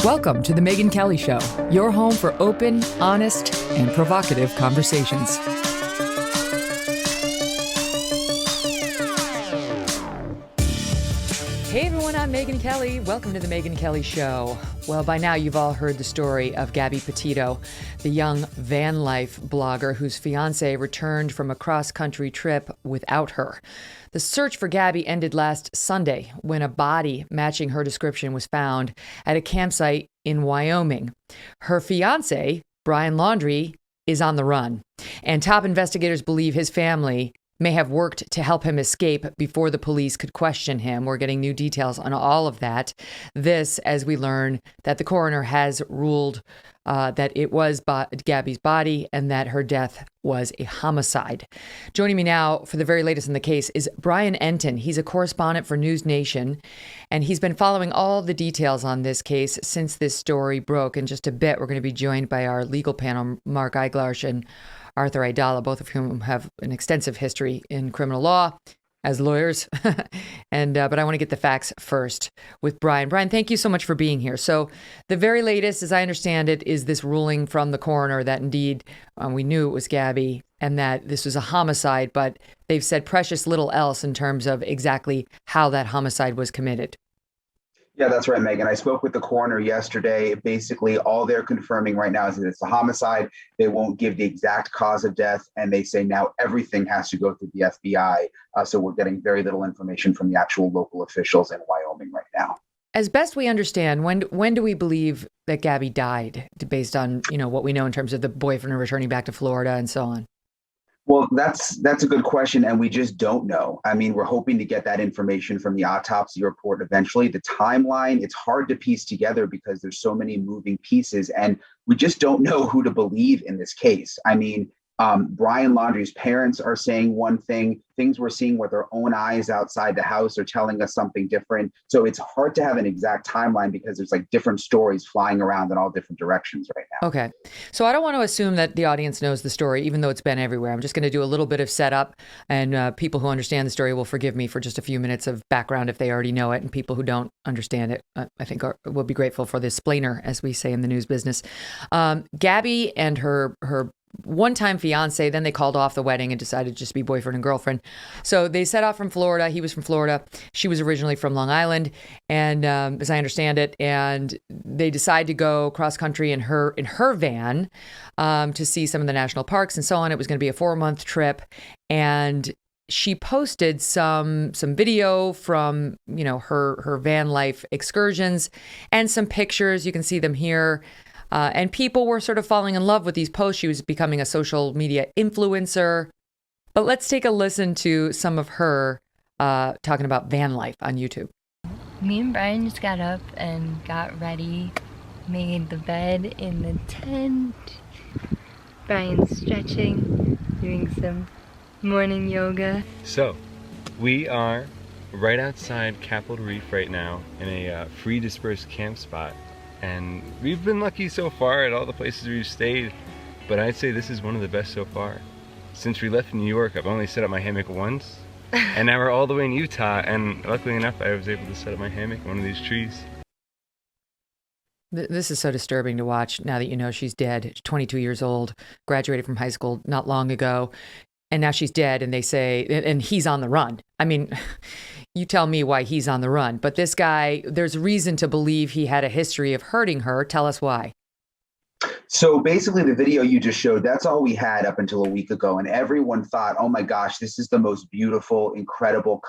Welcome to the Megyn Kelly Show, your home for open, honest, and provocative conversations. Hey everyone, I'm Megyn Kelly. Welcome to the Megyn Kelly Show. Well, by now you've all heard the story of Gabby Petito, the young van life blogger whose fiancé returned from a cross-country trip without her. The search for Gabby ended last Sunday when a body matching her description was found at a campsite in Wyoming. Her fiancé, Brian Laundrie, is on the run, and top investigators believe his family may have worked to help him escape before the police could question him. We're getting new details on all of that. This, as we learn that the coroner has ruled that it was Gabby's body and that her death was a homicide. Joining me now for the very latest in the case is Brian Entin. He's a correspondent for NewsNation, and he's been following all the details on this case since this story broke. In just a bit, we're going to be joined by our legal panel, Mark Eiglarsh and Arthur Aidala, both of whom have an extensive history in criminal law as lawyers. But I want to get the facts first with Brian. Brian, thank you so much for being here. So the very latest, as I understand it, is this ruling from the coroner that indeed we knew it was Gabby and that this was a homicide, but they've said precious little else in terms of exactly how that homicide was committed. Yeah, that's right, Megyn. I spoke with the coroner yesterday. Basically, all they're confirming right now is that it's a homicide. They won't give the exact cause of death. And they say now everything has to go through the FBI. So we're getting very little information from the actual local officials in Wyoming right now. As best we understand, when do we believe that Gabby died, based on what we know in terms of the boyfriend returning back to Florida and so on? Well, that's a good question, and we just don't know. I mean, we're hoping to get that information from the autopsy report eventually. The timeline, it's hard to piece together because there's so many moving pieces, and we just don't know who to believe in this case. I mean, Brian Laundrie's parents are saying one thing. Things we're seeing with our own eyes outside the house are telling us something different. So it's hard to have an exact timeline because there's like different stories flying around in all different directions right now. Okay. So I don't want to assume that the audience knows the story, even though it's been everywhere. I'm just going to do a little bit of setup, and people who understand the story will forgive me for just a few minutes of background if they already know it. And people who don't understand it, I think will be grateful for this splainer, as we say in the news business. Gabby and her one-time fiance, then they called off the wedding and decided to just be boyfriend and girlfriend. So they set off from Florida. He was from Florida. She was originally from Long Island, and as I understand it, and they decided to go cross-country in her van to see some of the national parks and so on. It was going to be a 4-month trip, and she posted some video from her van life excursions and some pictures. You can see them here. And people were sort of falling in love with these posts. She was becoming a social media influencer. But let's take a listen to some of her talking about van life on YouTube. Me and Brian just got up and got ready, made the bed in the tent. Brian's stretching, doing some morning yoga. So, we are right outside Capitol Reef right now in a free dispersed camp spot. And we've been lucky so far at all the places we've stayed, but I'd say this is one of the best so far. Since we left New York, I've only set up my hammock once, and now we're all the way in Utah, and luckily enough, I was able to set up my hammock in one of these trees. This is so disturbing to watch now that you know she's dead. She's 22 years old, graduated from high school not long ago, and now she's dead, and they say, and he's on the run. I mean, you tell me why he's on the run. But this guy, there's reason to believe he had a history of hurting her. Tell us why. So basically the video you just showed, that's all we had up until a week ago. And everyone thought, oh my gosh, this is the most beautiful, incredible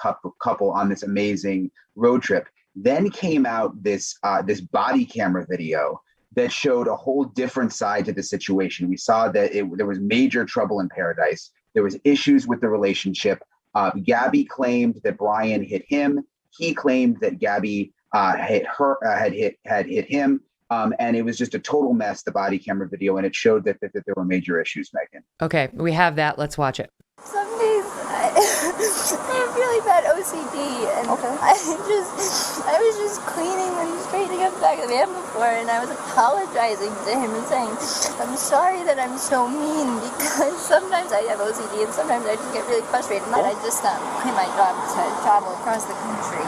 couple on this amazing road trip. Then came out this body camera video that showed a whole different side to the situation. We saw that there was major trouble in paradise. There was issues with the relationship. Gabby claimed that Brian hit him. He claimed that Gabby hit him. And it was just a total mess, the body camera video, and it showed that there were major issues, Megyn. Okay, we have that. Let's watch it. Some days I have really bad OCD, and I was just cleaning and straightening up the back of the van before, and I was apologizing to him and saying, I'm sorry that I'm so mean, because sometimes I have OCD and sometimes I just get really frustrated. And I just quit my job to travel across the country,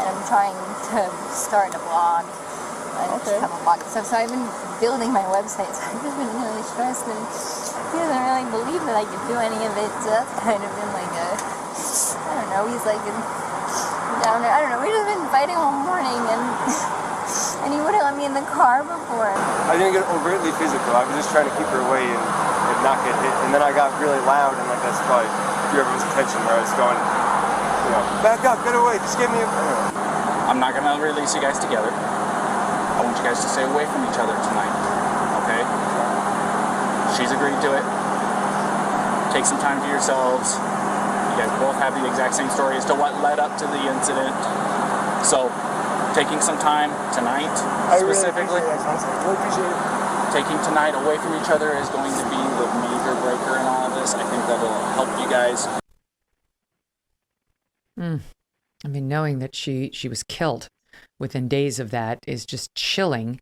and I'm trying to start a blog. a couple blogs and stuff. So I've been building my website. So I've just been really stressed, and he doesn't really believe that I could do any of it. So that's kind of been like a, I don't know, he's like a downer. I don't know, we've just been fighting all morning, and he wouldn't let me in the car before. I didn't get overtly physical. I was just trying to keep her away and not get hit. And then I got really loud, and like that's probably drew everyone's attention where I was going, back up, get away, just give me a... I'm not gonna release you guys together. I want you guys to stay away from each other tonight, okay? She's agreed to it. Take some time to yourselves. You guys both have the exact same story as to what led up to the incident. So, taking some time tonight, specifically, Really appreciate it. taking tonight away from each other is going to be the make or breaker in all of this. I think that'll help you guys. I mean, knowing that she was killed within days of that is just chilling.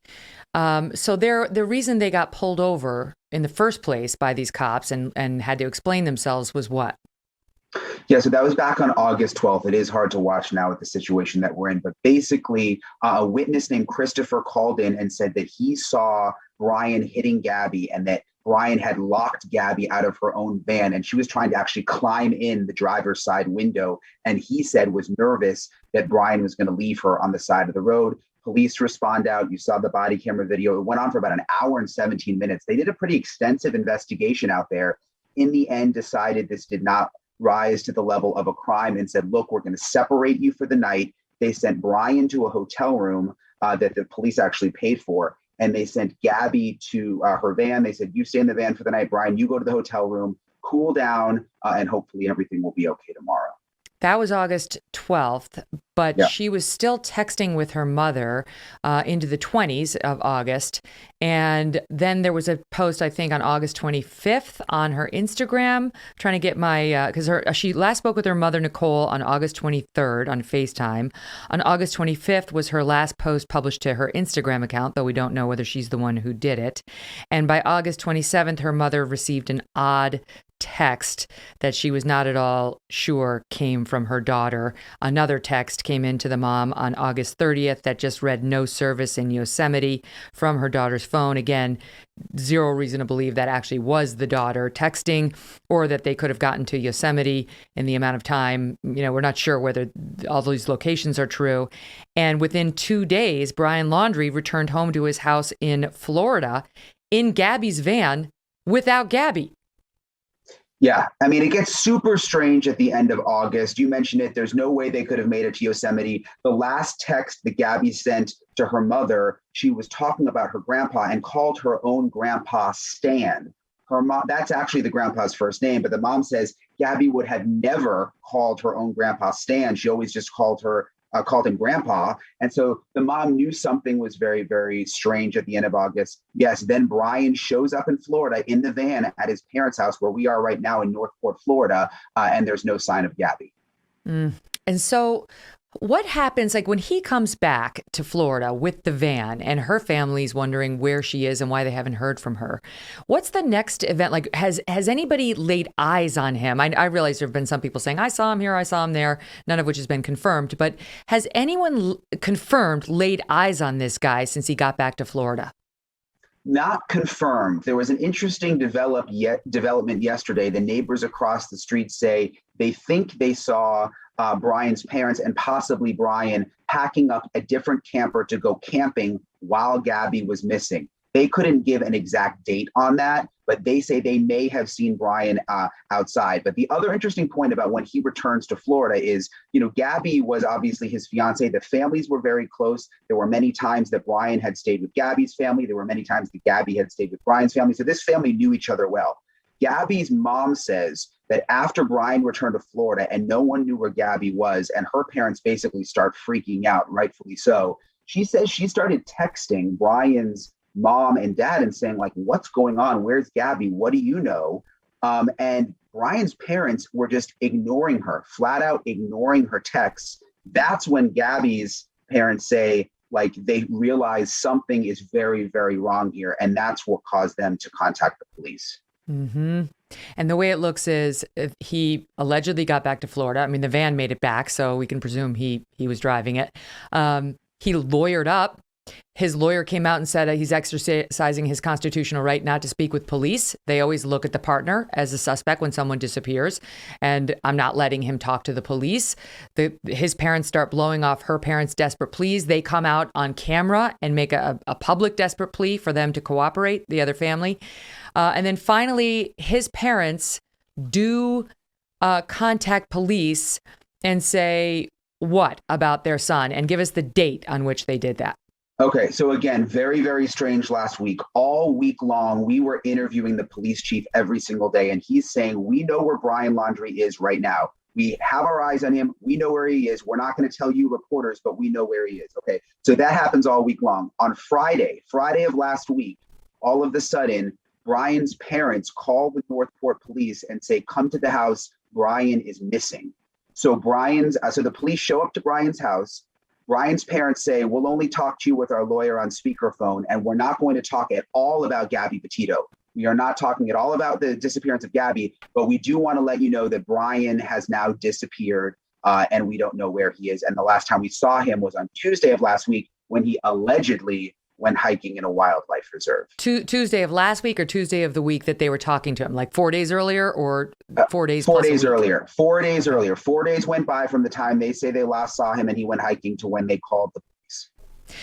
So the reason they got pulled over in the first place by these cops and had to explain themselves was what? Yeah, so that was back on August 12th. It is hard to watch now with the situation that we're in, but basically a witness named Christopher called in and said that he saw Brian hitting Gabby and that Brian had locked Gabby out of her own van, and she was trying to actually climb in the driver's side window. And he said was nervous that Brian was going to leave her on the side of the road. Police respond out. You saw the body camera video. It went on for about an hour and 17 minutes. They did a pretty extensive investigation out there. In the end, decided this did not rise to the level of a crime and said, look, we're going to separate you for the night. They sent Brian to a hotel room that the police actually paid for. And they sent Gabby to her van. They said, you stay in the van for the night, Brian, you go to the hotel room, cool down, and hopefully everything will be okay tomorrow. That was August 12th, but she was still texting with her mother into the 20s of August. And then there was a post, I think, on August 25th on her Instagram, trying to get my, because she last spoke with her mother, Nicole, on August 23rd on FaceTime. On August 25th was her last post published to her Instagram account, though we don't know whether she's the one who did it. And by August 27th, her mother received an odd text that she was not at all sure came from her daughter. Another text came into the mom on August 30th that just read no service in Yosemite from her daughter's phone. Again, zero reason to believe that actually was the daughter texting or that they could have gotten to Yosemite in the amount of time. We're not sure whether all these locations are true. And within 2 days, Brian Laundrie returned home to his house in Florida in Gabby's van without Gabby. Yeah, I mean, it gets super strange at the end of August. You mentioned it. There's no way they could have made it to Yosemite. The last text that Gabby sent to her mother, she was talking about her grandpa and called her own grandpa Stan. Her mom, that's actually the grandpa's first name, but the mom says Gabby would have never called her own grandpa Stan. She always just called him grandpa. And so the mom knew something was very, very strange at the end of August. Yes, then Brian shows up in Florida in the van at his parents' house where we are right now in Northport, Florida, and there's no sign of Gabby. And so what happens, like when he comes back to Florida with the van and her family's wondering where she is and why they haven't heard from her? What's the next event? Like, has anybody laid eyes on him? I realize there have been some people saying, I saw him here, I saw him there, none of which has been confirmed. But has anyone confirmed laid eyes on this guy since he got back to Florida? Not confirmed. There was an interesting development yesterday. The neighbors across the street say they think they saw Brian's parents and possibly Brian packing up a different camper to go camping while Gabby was missing. They couldn't give an exact date on that, but they say they may have seen Brian outside. But the other interesting point about when he returns to Florida is, Gabby was obviously his fiance. The families were very close. There were many times that Brian had stayed with Gabby's family. There were many times that Gabby had stayed with Brian's family. So this family knew each other well. Gabby's mom says that after Brian returned to Florida and no one knew where Gabby was, and her parents basically start freaking out, rightfully so, she says she started texting Brian's mom and dad and saying, like, what's going on? Where's Gabby? What do you know? And Brian's parents were just ignoring her, flat out ignoring her texts. That's when Gabby's parents say, like, they realize something is very, very wrong here. And that's what caused them to contact the police. Mm-hmm. And the way it looks is if he allegedly got back to Florida. I mean, the van made it back, so we can presume he was driving it. He lawyered up His lawyer came out and said he's exercising his constitutional right not to speak with police. They always look at the partner as a suspect when someone disappears, and I'm not letting him talk to the police. His parents start blowing off her parents' desperate pleas. They come out on camera and make a public desperate plea for them to cooperate, the other family. And then finally, his parents do contact police and say what about their son, and give us the date on which they did that. Okay, so again, very, very strange last week. All week long, we were interviewing the police chief every single day, and he's saying, we know where Brian Laundrie is right now. We have our eyes on him. We know where he is. We're not going to tell you reporters, but we know where he is. Okay, so that happens all week long. On Friday of last week, all of a sudden, Brian's parents call the Northport police and say, come to the house. Brian is missing. So the police show up to Brian's house. Brian's parents say, we'll only talk to you with our lawyer on speakerphone, and we're not going to talk at all about Gabby Petito. We are not talking at all about the disappearance of Gabby, but we do want to let you know that Brian has now disappeared, and we don't know where he is. And the last time we saw him was on Tuesday of last week when he allegedly went hiking in a wildlife reserve. Tuesday of last week or Tuesday of the week that they were talking to him, like 4 days earlier or 4 days? 4 days earlier. 4 days earlier. 4 days went by from the time they say they last saw him and he went hiking to when they called the police.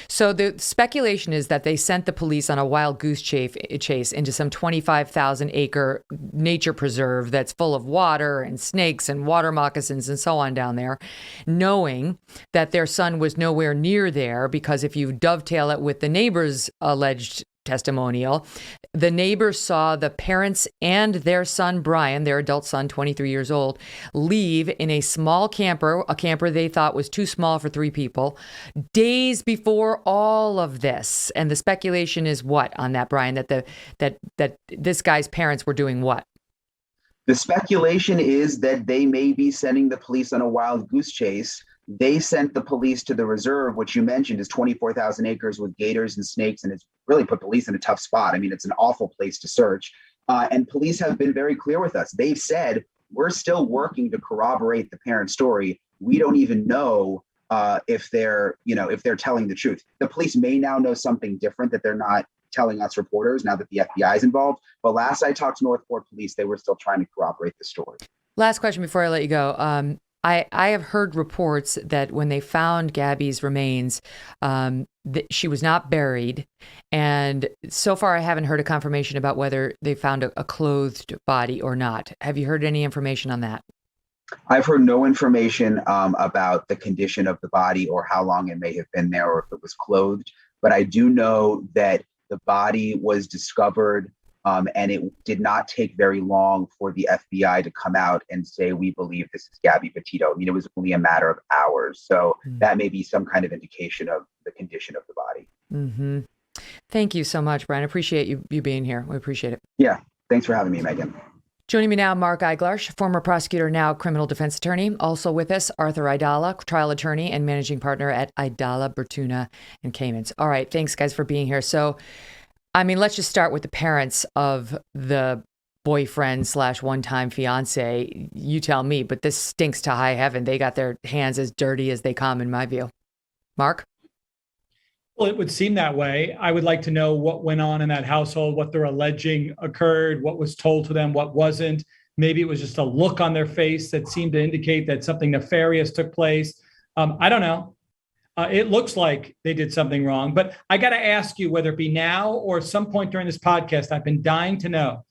So the speculation is that they sent the police on a wild goose chase into some 25,000 acre nature preserve that's full of water and snakes and water moccasins and so on down there, knowing that their son was nowhere near there, because if you dovetail it with the neighbor's alleged testimonial, the neighbors saw the parents and their son, Brian, their adult son, 23 years old, leave in a small camper, a camper they thought was too small for 3 people, days before all of this. And the speculation is what on that, Brian, that this guy's parents were doing what? The speculation is that they may be sending the police on a wild goose chase. They sent the police to the reserve, which you mentioned is 24,000 acres with gators and snakes, and it's really put police in a tough spot. I mean, it's an awful place to search. And police have been very clear with us. They've said, we're still working to corroborate the parent's story. We don't even know if they're telling the truth. The police may now know something different that they're not telling us reporters now that the FBI is involved. But last I talked to Northport police, they were still trying to corroborate the story. Last question before I let you go. I have heard reports that when they found Gabby's remains, that she was not buried. And so far, I haven't heard a confirmation about whether they found a clothed body or not. Have you heard any information on that? I've heard no information about the condition of the body or how long it may have been there or if it was clothed. But I do know that the body was discovered and it did not take very long for the FBI to come out and say, we believe this is Gabby Petito. I mean, it was only a matter of hours. So that may be some kind of indication of the condition of the body. Mm-hmm. Thank you so much, Brian. I appreciate you being here. We appreciate it. Yeah. Thanks for having me, Megyn. Joining me now, Mark Eiglarsh, former prosecutor, now criminal defense attorney. Also with us, Arthur Aidala, trial attorney and managing partner at Aidala, Bertuna & Kamens. All right. Thanks, guys, for being here. So, I mean, let's just start with the parents of the boyfriend / one-time fiance. You tell me, but this stinks to high heaven. They got their hands as dirty as they come, in my view. Mark? Well, it would seem that way. I would like to know what went on in that household, what they're alleging occurred, what was told to them, what wasn't. Maybe it was just a look on their face that seemed to indicate that something nefarious took place. I don't know. It looks like they did something wrong, but I got to ask you, whether it be now or some point during this podcast, I've been dying to know,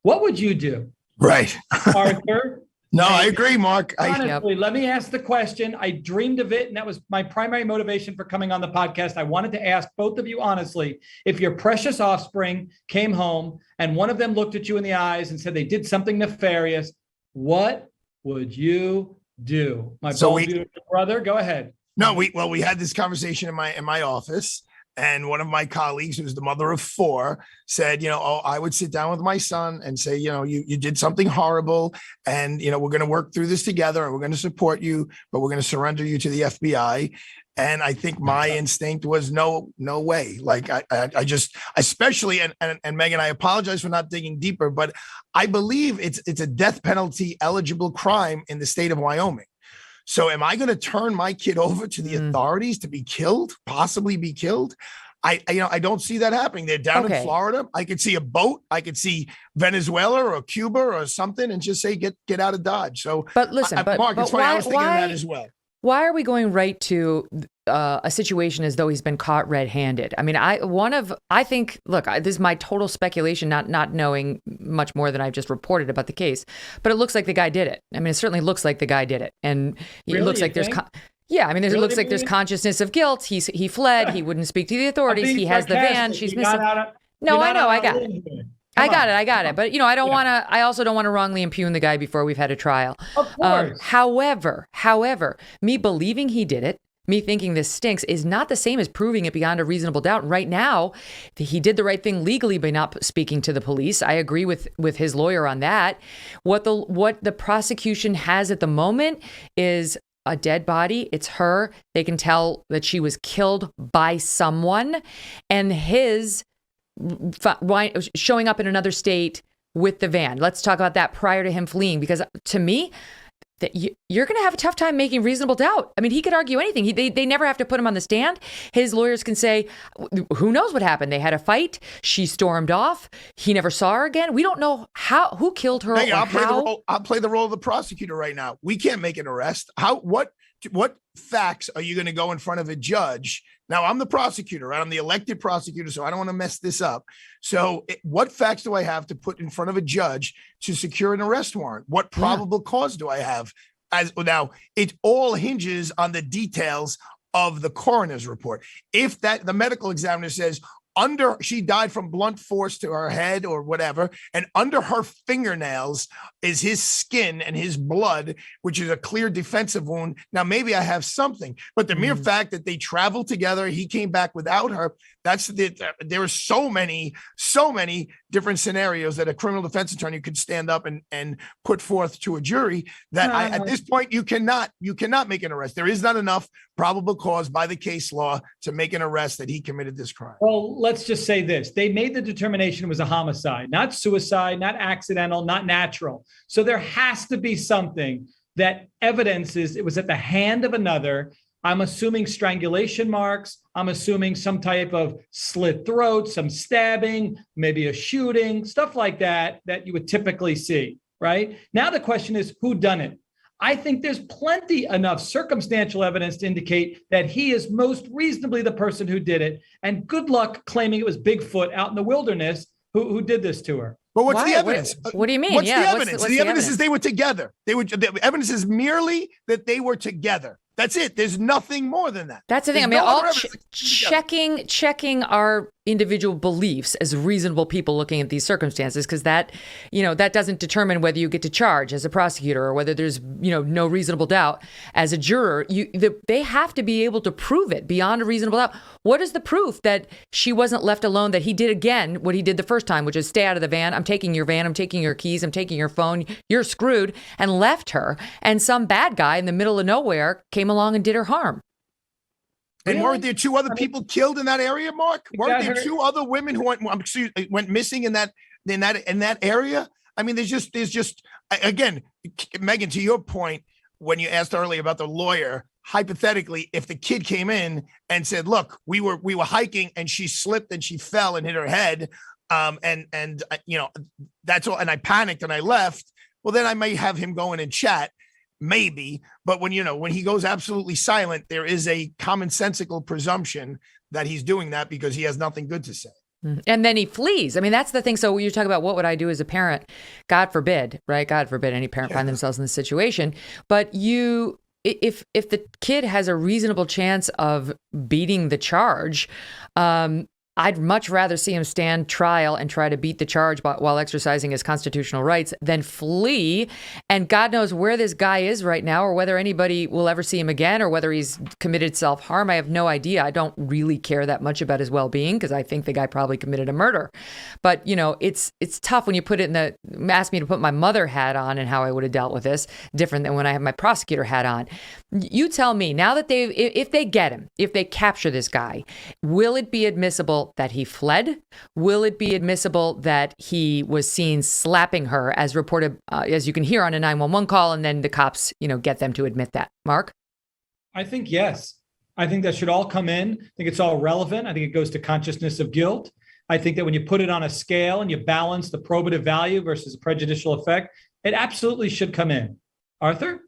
what would you do? Right. Arthur? No, I agree, Mark. Honestly, let me ask the question. I dreamed of it, and that was my primary motivation for coming on the podcast. I wanted to ask both of you honestly, if your precious offspring came home and one of them looked at you in the eyes and said they did something nefarious, what would you do? My beautiful brother, go ahead. No, we had this conversation in my office, and one of my colleagues, who's the mother of 4, said, I would sit down with my son and say, you did something horrible, and we're going to work through this together, and we're going to support you, but we're going to surrender you to the FBI. And I think my instinct was no way. Like I just, especially, and Megyn, I apologize for not digging deeper, but I believe it's a death penalty eligible crime in the state of Wyoming. So am I going to turn my kid over to the authorities to be killed, possibly be killed? I don't see that happening. They're down in Florida. I could see a boat. I could see Venezuela or Cuba or something and just say, get out of Dodge. So, but listen, Mark, it's funny. I was thinking of that as well. Why are we going right to a situation as though he's been caught red-handed? I mean, this is my total speculation, not knowing much more than I've just reported about the case, but it looks like the guy did it. I mean, it certainly looks like the guy did it. And it looks like there's... it looks like there's consciousness of guilt. He fled. He wouldn't speak to the authorities. He has the van. She's missing. No, I know. I got it. I got it. But, I also don't want to wrongly impugn the guy before we've had a trial. Of course. However, me believing he did it, me thinking this stinks, is not the same as proving it beyond a reasonable doubt. Right now, he did the right thing legally by not speaking to the police. I agree with his lawyer on that. What the prosecution has at the moment is a dead body. It's her. They can tell that she was killed by someone, and his showing up in another state with the van. Let's talk about that prior to him fleeing, because to me, you're going to have a tough time making reasonable doubt. I mean, he could argue anything. They never have to put him on the stand. His lawyers can say, who knows what happened? They had a fight. She stormed off. He never saw her again. We don't know who killed her. Megyn, I'll play the role of the prosecutor right now. We can't make an arrest. What facts are you going to go in front of a judge? Now, I'm the prosecutor, right? I'm the elected prosecutor, so I don't want to mess this up. So what facts do I have to put in front of a judge to secure an arrest warrant? What probable cause do I have? Now, it all hinges on the details of the coroner's report. If the medical examiner says, she died from blunt force to her head or whatever, and under her fingernails is his skin and his blood, which is a clear defensive wound. Now, maybe I have something, but the mere fact that they traveled together, he came back without her, there are so many different scenarios that a criminal defense attorney could stand up and put forth to a jury that at this point, you cannot make an arrest. There is not enough probable cause by the case law to make an arrest that he committed this crime. Well, let's just say this. They made the determination it was a homicide, not suicide, not accidental, not natural. So there has to be something that evidences it was at the hand of another. I'm assuming strangulation marks. I'm assuming some type of slit throat, some stabbing, maybe a shooting, stuff like that you would typically see, right? Now the question is, who done it? I think there's plenty enough circumstantial evidence to indicate that he is most reasonably the person who did it. And good luck claiming it was Bigfoot out in the wilderness who did this to her. But what's the evidence? What do you mean? What's the evidence? The evidence is they were together. The evidence is merely that they were together. That's it. There's nothing more than that. That's the thing. There's all checking our individual beliefs as reasonable people looking at these circumstances, because that doesn't determine whether you get to charge as a prosecutor or whether there's, no reasonable doubt as a juror. They have to be able to prove it beyond a reasonable doubt. What is the proof that she wasn't left alone, that he did again what he did the first time, which is stay out of the van. I'm taking your van. I'm taking your keys. I'm taking your phone. You're screwed, and left her. And some bad guy in the middle of nowhere came along and did her harm. And weren't there two other people killed in that area, Mark? Weren't there two other women who went missing in that area? I mean, there's just again, Megyn, to your point, when you asked earlier about the lawyer, hypothetically, if the kid came in and said, "Look, we were hiking and she slipped and she fell and hit her head, and that's all, and I panicked and I left," well, then I may have him go in and chat. Maybe, but when he goes absolutely silent, there is a commonsensical presumption that he's doing that because he has nothing good to say. And then he flees. I mean, that's the thing. So you talk about what would I do as a parent? God forbid, right? God forbid any parent find themselves in this situation. But if the kid has a reasonable chance of beating the charge, I'd much rather see him stand trial and try to beat the charge while exercising his constitutional rights than flee. And God knows where this guy is right now, or whether anybody will ever see him again, or whether he's committed self-harm. I have no idea. I don't really care that much about his well-being because I think the guy probably committed a murder. But, it's tough when you put it ask me to put my mother hat on and how I would have dealt with this, different than when I have my prosecutor hat on. You tell me, now that if they get him, if they capture this guy, will it be admissible admissible that he fled? Will it be admissible that he was seen slapping her, as reported, as you can hear on a 911 call, and then the cops, get them to admit that? Mark? I think yes. I think that should all come in. I think it's all relevant. I think it goes to consciousness of guilt. I think that when you put it on a scale and you balance the probative value versus the prejudicial effect, it absolutely should come in. Arthur?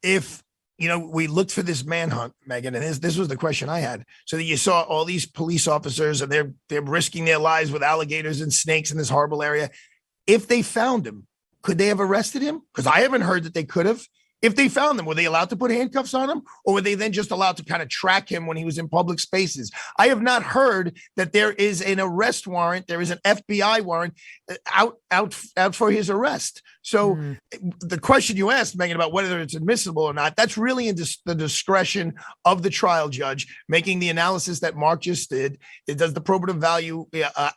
If we looked for this manhunt, Megyn, and this was the question I had. So that you saw all these police officers and they're risking their lives with alligators and snakes in this horrible area. If they found him, could they have arrested him? Because I haven't heard that they could have. If they found them, were they allowed to put handcuffs on him, or were they then just allowed to kind of track him when he was in public spaces? I have not heard that there is an arrest warrant. There is an FBI warrant out for his arrest. So the question you asked, Megyn, about whether it's admissible or not, that's really in the discretion of the trial judge making the analysis that Mark just did. Does the probative value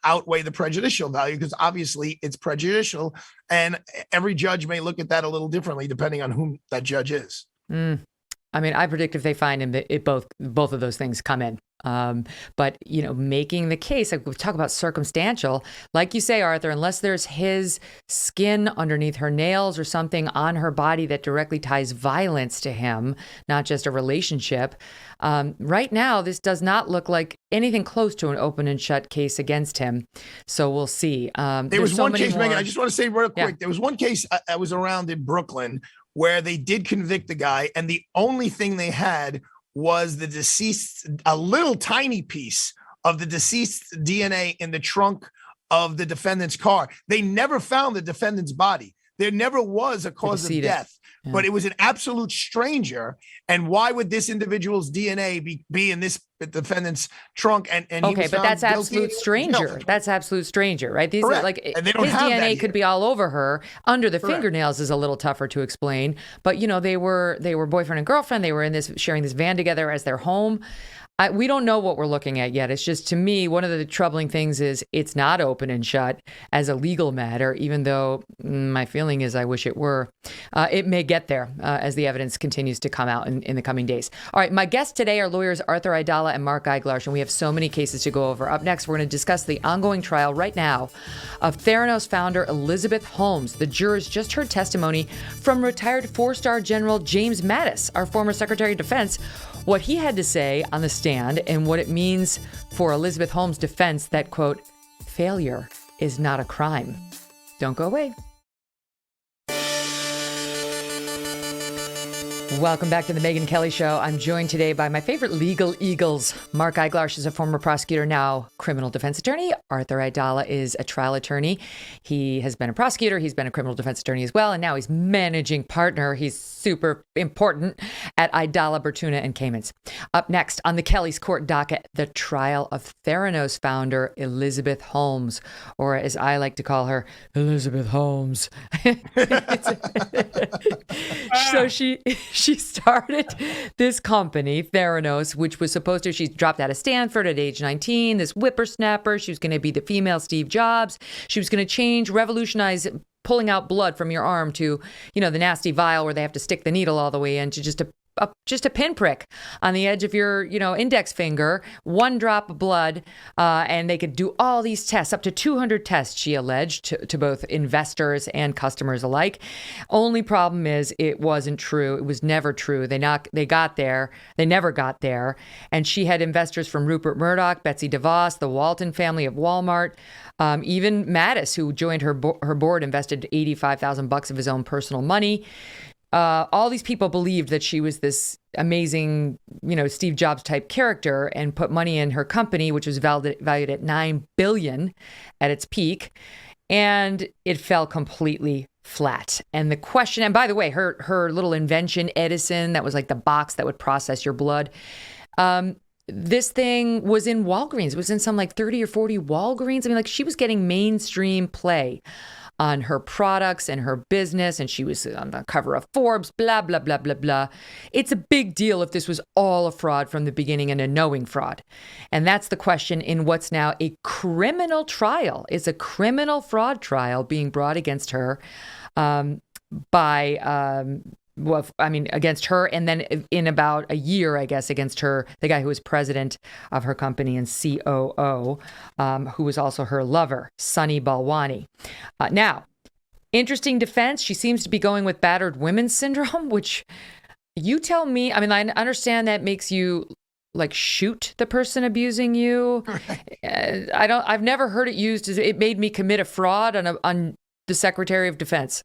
outweigh the prejudicial value? Because obviously it's prejudicial, and every judge may look at that a little differently depending on whom that judge is. I mean, I predict if they find him, that both of those things come in. But, making the case, like we talk about circumstantial, like you say, Arthur, unless there's his skin underneath her nails or something on her body that directly ties violence to him, not just a relationship. Right now, this does not look like anything close to an open and shut case against him. So we'll see. There was one case, Megyn, I just want to say real quick. Yeah. There was one case I was around in Brooklyn where they did convict the guy, and the only thing they had was the deceased, a little tiny piece of the deceased DNA in the trunk of the defendant's car. They never found the defendant's body. There never was a cause of death, but it was an absolute stranger. And why would this individual's DNA be in this defendant's trunk? And okay, but that's absolute stranger. That's absolute stranger, right? These are like his DNA could be all over her. Under the fingernails is a little tougher to explain, but they were boyfriend and girlfriend. They were sharing this van together as their home. We don't know what we're looking at yet. It's just, to me, one of the troubling things is it's not open and shut as a legal matter, even though my feeling is I wish it were. It may get there as the evidence continues to come out in the coming days. All right, my guests today are lawyers Arthur Aidala and Mark Eiglarsh, and we have so many cases to go over. Up next, we're going to discuss the ongoing trial right now of Theranos founder Elizabeth Holmes. The jurors just heard testimony from retired four-star General James Mattis, our former Secretary of Defense, what he had to say on the stand and what it means for Elizabeth Holmes' defense that, quote, failure is not a crime. Don't go away. Welcome back to the Megyn Kelly Show. I'm joined today by my favorite legal eagles. Mark Eiglarsh is a former prosecutor, now criminal defense attorney. Arthur Aidala is a trial attorney. He has been a prosecutor. He's been a criminal defense attorney as well. And now he's managing partner. He's super important at Aidala, Bertuna, and Caymans. Up next on the Kelly's court docket, the trial of Theranos founder Elizabeth Holmes, or as I like to call her, Elizabeth Holmes. So she started this company, Theranos, which was supposed to, she dropped out of Stanford at age 19, this whippersnapper. She was going to be the female Steve Jobs. She was going to revolutionize pulling out blood from your arm to, the nasty vial where they have to stick the needle all the way in to just a pinprick on the edge of your, index finger, one drop of blood, and they could do all these tests, up to 200 tests, she alleged, to both investors and customers alike. Only problem is it wasn't true. It was never true. They never got there. And she had investors from Rupert Murdoch, Betsy DeVos, the Walton family of Walmart, even Mattis, who joined her board, invested $85,000 of his own personal money. All these people believed that she was this amazing, Steve Jobs type character, and put money in her company, which was valued at $9 billion at its peak. And it fell completely flat. And the question, and by the way, her little invention, Edison, that was like the box that would process your blood. This thing was in Walgreens. It was in some like 30 or 40 Walgreens. I mean, like, she was getting mainstream play on her products and her business, and she was on the cover of Forbes, blah, blah, blah, blah, blah. It's a big deal if this was all a fraud from the beginning and a knowing fraud. And that's the question in what's now a criminal trial. It's a criminal fraud trial being brought against her by well, I mean, against her, and then in about a year, I guess, against her, the guy who was president of her company and COO, who was also her lover, Sunny Balwani. Now, interesting defense. She seems to be going with battered women's syndrome, which you tell me. I mean, I understand that makes you like shoot the person abusing you. I've never heard it used as it made me commit a fraud on the Secretary of Defense.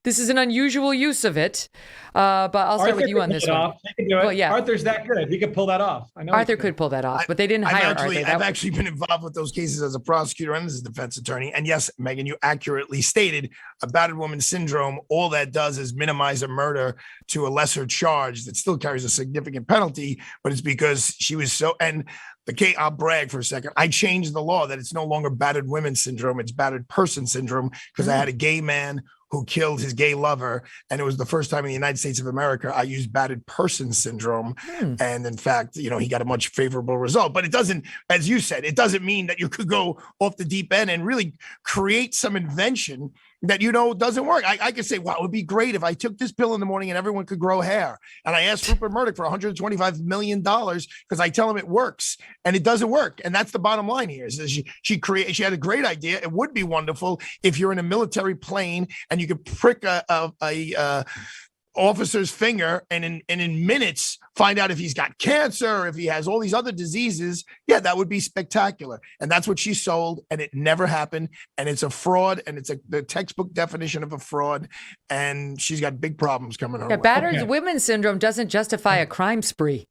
This is an unusual use of it. But I'll start with you on this one. Well, yeah. Arthur's that good. He could pull that off. I know Arthur could pull that off, but they didn't hire Arthur. I've actually been involved with those cases as a prosecutor and as a defense attorney. And yes, Megyn, you accurately stated a battered woman syndrome. All that does is minimize a murder to a lesser charge that still carries a significant penalty, but it's because she was so, and okay, I'll brag for a second. I changed the law that it's no longer battered women syndrome. It's battered person syndrome because I had a gay man who killed his gay lover. And it was the first time in the United States of America I used battered person syndrome. And in fact, he got a much favorable result. But it doesn't, as you said, it doesn't mean that you could go off the deep end and really create some invention that doesn't work. I could say, wow, it would be great if I took this pill in the morning and everyone could grow hair. And I asked Rupert Murdoch for $125 million because I tell him it works, and it doesn't work. And that's the bottom line here. Is she had a great idea. It would be wonderful if you're in a military plane and you could prick a officer's finger and in minutes find out if he's got cancer, if he has all these other diseases. Yeah, that would be spectacular. And that's what she sold, and it never happened. And it's a fraud, and it's the textbook definition of a fraud. And she's got big problems coming her way. Battered women's syndrome doesn't justify a crime spree.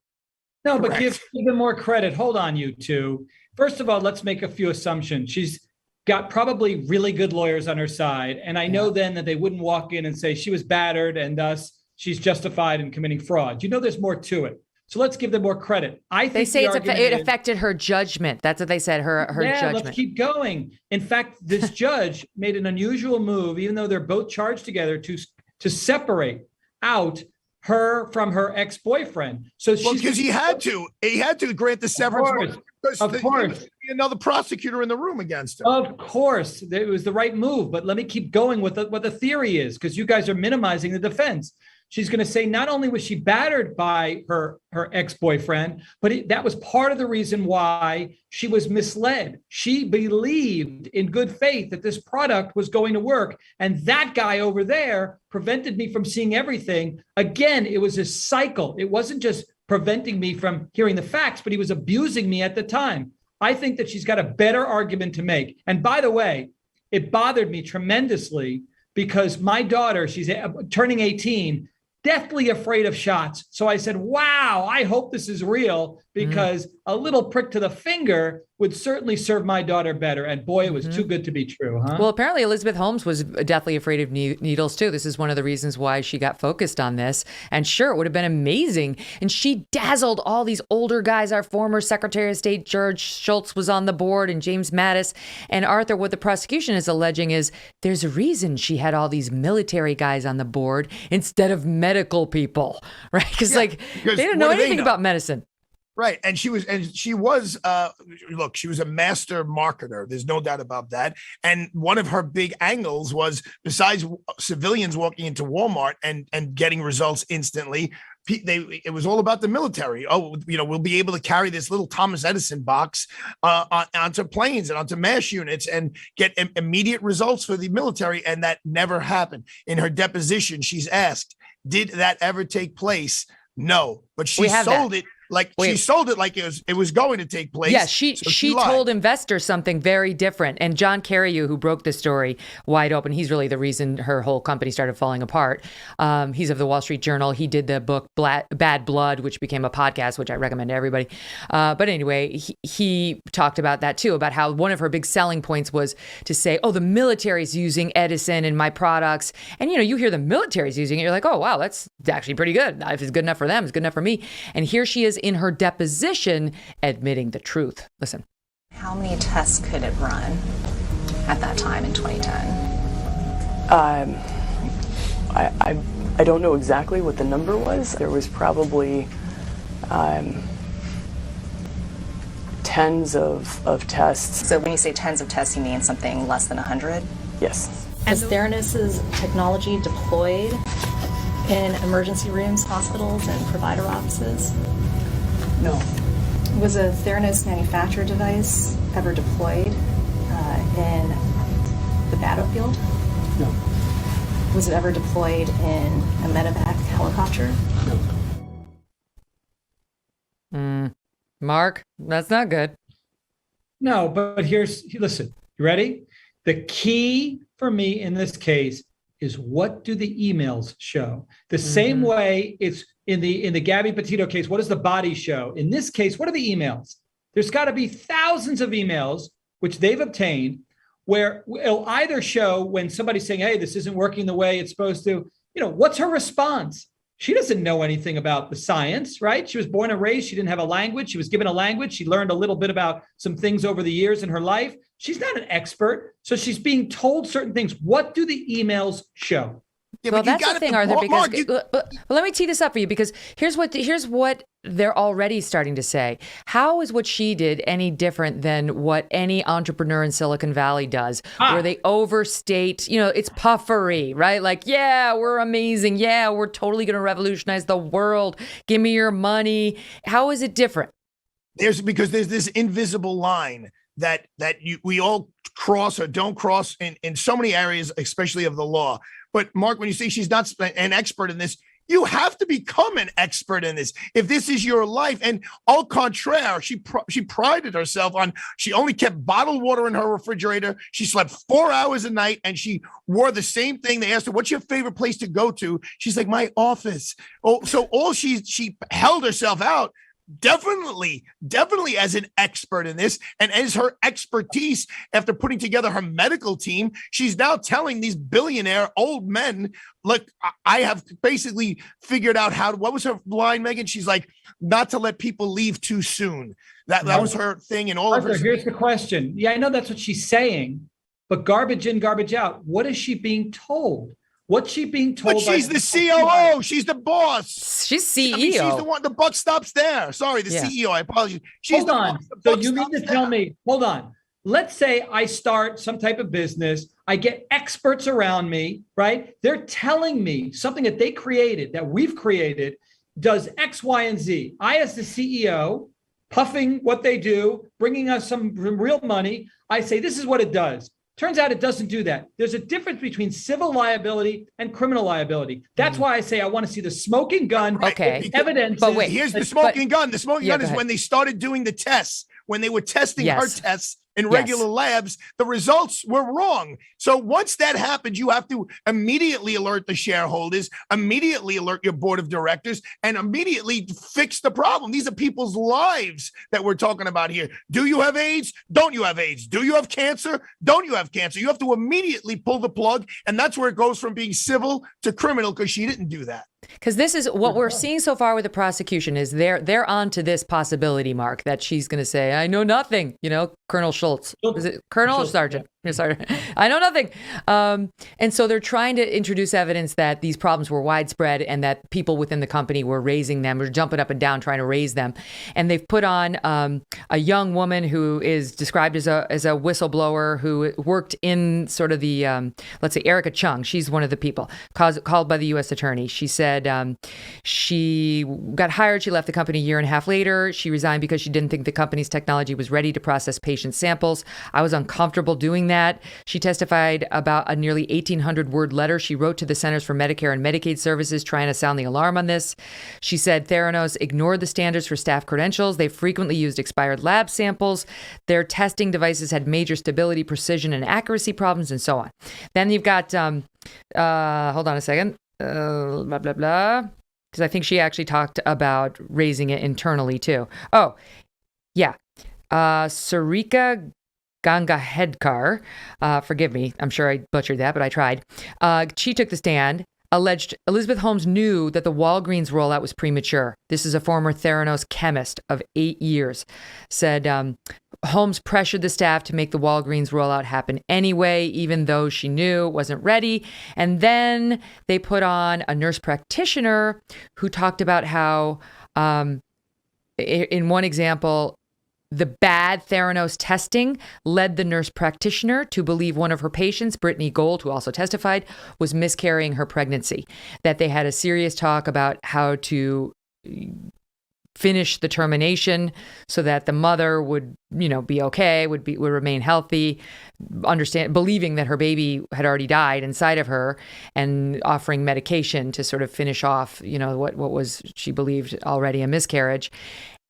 No, but give them more credit. Hold on, you two. First of all, let's make a few assumptions. She's got probably really good lawyers on her side. And I know then that they wouldn't walk in and say she was battered and thus she's justified in committing fraud. There's more to it. So let's give them more credit. They say it affected her judgment. That's what they said, her judgment. Let's keep going. In fact, this judge made an unusual move, even though they're both charged together, to separate out her from her ex-boyfriend. So because he had to grant the severance. Of course. Another prosecutor in the room against him. Of course, it was the right move. But let me keep going with what the theory is, because you guys are minimizing the defense. She's going to say not only was she battered by her ex-boyfriend, but that was part of the reason why she was misled. She believed in good faith that this product was going to work. And that guy over there prevented me from seeing everything. Again, it was a cycle. It wasn't just preventing me from hearing the facts, but he was abusing me at the time. I think that she's got a better argument to make. And by the way, it bothered me tremendously because my daughter, she's turning 18, deathly afraid of shots. So I said, wow, I hope this is real, because a little prick to the finger would certainly serve my daughter better. And boy, it was too good to be true, huh? Well, apparently Elizabeth Holmes was deathly afraid of needles too. This is one of the reasons why she got focused on this. And sure, it would have been amazing. And she dazzled all these older guys. Our former Secretary of State, George Shultz, was on the board, and James Mattis. And Arthur, what the prosecution is alleging is there's a reason she had all these military guys on the board instead of medical people, right? Because they didn't know anything about medicine. Right. And she was look, she was a master marketer. There's no doubt about that. And one of her big angles was, besides civilians walking into Walmart and getting results instantly, it was all about the military. We'll be able to carry this little Thomas Edison box onto planes and onto MASH units and get immediate results for the military. And that never happened. In her deposition, she's asked, did that ever take place? No, but she sold it. She sold it like it was going to take place. Yeah, she told investors something very different. And John Carreyrou, who broke this story wide open, he's really the reason her whole company started falling apart. He's of the Wall Street Journal. He did the book Bad Blood, which became a podcast, which I recommend to everybody. But anyway, he talked about that too, about how one of her big selling points was to say, oh, the military's using Edison in my products. And, you hear the military's using it. You're like, oh, wow, that's actually pretty good. If it's good enough for them, it's good enough for me. And here she is in her deposition admitting the truth. Listen. How many tests could it run at that time in 2010? I don't know exactly what the number was. There was probably tens of tests. So when you say tens of tests, you mean something less than 100? Yes. Was Theranos' technology deployed in emergency rooms, hospitals, and provider offices? No. Was a Theranos manufactured device ever deployed in the battlefield? No. Was it ever deployed in a medevac helicopter? No. Mark, that's not good. No, but listen, you ready? The key for me in this case is, what do the emails show? The same way it's in the Gabby Petito case, what does the body show? In this case, what are the emails? There's got to be thousands of emails, which they've obtained, where it'll either show when somebody's saying, hey, this isn't working the way it's supposed to, what's her response? She doesn't know anything about the science, right? She was born and raised. She didn't have a language. She was given a language. She learned a little bit about some things over the years in her life. She's not an expert. So she's being told certain things. What do the emails show? Yeah, Well, that's the thing, Arthur, because let me tee this up for you, because here's what they're already starting to say. How is what she did any different than what any entrepreneur in Silicon Valley does, where they overstate, it's puffery, right? Like, yeah, we're amazing. Yeah, we're totally going to revolutionize the world. Give me your money. How is it different? Because there's this invisible line that we all cross or don't cross in so many areas, especially of the law. But Mark, when you say she's not an expert in this, you have to become an expert in this. If this is your life, and au contraire, she prided herself on, she only kept bottled water in her refrigerator. She slept 4 hours a night, and she wore the same thing. They asked her, what's your favorite place to go to? She's like, my office. Oh, so she held herself out. Definitely as an expert in this, and as her expertise after putting together her medical team, she's now telling these billionaire old men, look, I have basically figured out what was her line, Megyn? She's like, not to let people leave too soon. That was her thing, and all Arthur, of her. Here's the question. Yeah, I know that's what she's saying, but garbage in, garbage out. What is she being told? What's she being told? But she's the COO. She's the boss. She's CEO. I mean, she's the one. The buck stops there. Sorry, the CEO. I apologize. She's hold on. So you mean to tell me? Hold on. Let's say I start some type of business. I get experts around me, right? They're telling me something that they created, that we've created, does X, Y, and Z. I, as the CEO, puffing what they do, bringing us some real money. I say, this is what it does. Turns out it doesn't do that. There's a difference between civil liability and criminal liability. That's why I say I want to see the smoking gun. Okay. Evidence. But wait, here's the smoking gun. The smoking gun is when they started doing the tests, when they were testing her tests in regular labs, the results were wrong. So once that happens, you have to immediately alert the shareholders, immediately alert your board of directors, and immediately fix the problem. These are people's lives that we're talking about here. Do you have AIDS? Don't you have AIDS? Do you have cancer? Don't you have cancer? You have to immediately pull the plug, and that's where it goes from being civil to criminal, because she didn't do that. Because this is what we're seeing so far with the prosecution is they're on to this possibility, Mark, that she's going to say, I know nothing, Colonel Schultz. Is it Colonel or Sergeant? Sorry, I know nothing. And so they're trying to introduce evidence that these problems were widespread and that people within the company were raising them, or jumping up and down trying to raise them. And they've put on a young woman who is described as a whistleblower who worked in sort of the, let's say, Erica Chung. She's one of the people called by the U.S. attorney. She said she got hired. She left the company a year and a half later. She resigned because she didn't think the company's technology was ready to process patient samples. I was uncomfortable doing that. She testified about a nearly 1,800-word letter she wrote to the Centers for Medicare and Medicaid Services trying to sound the alarm on this. She said Theranos ignored the standards for staff credentials. They frequently used expired lab samples. Their testing devices had major stability, precision, and accuracy problems, and so on. Then you've got, hold on a second, blah, blah, blah, because I think she actually talked about raising it internally, too. Oh, yeah. Sarika Gangahedkar, forgive me, I'm sure I butchered that, but I tried. She took the stand, alleged Elizabeth Holmes knew that the Walgreens rollout was premature. This is a former Theranos chemist of 8 years. Said Holmes pressured the staff to make the Walgreens rollout happen anyway, even though she knew it wasn't ready. And then they put on a nurse practitioner who talked about how, in one example, The bad Theranos testing led the nurse practitioner to believe one of her patients, Britney Gold, who also testified, was miscarrying her pregnancy, that they had a serious talk about how to finish the termination so that the mother would, be okay, would remain healthy, believing that her baby had already died inside of her, and offering medication to sort of finish off, what was, she believed, already a miscarriage.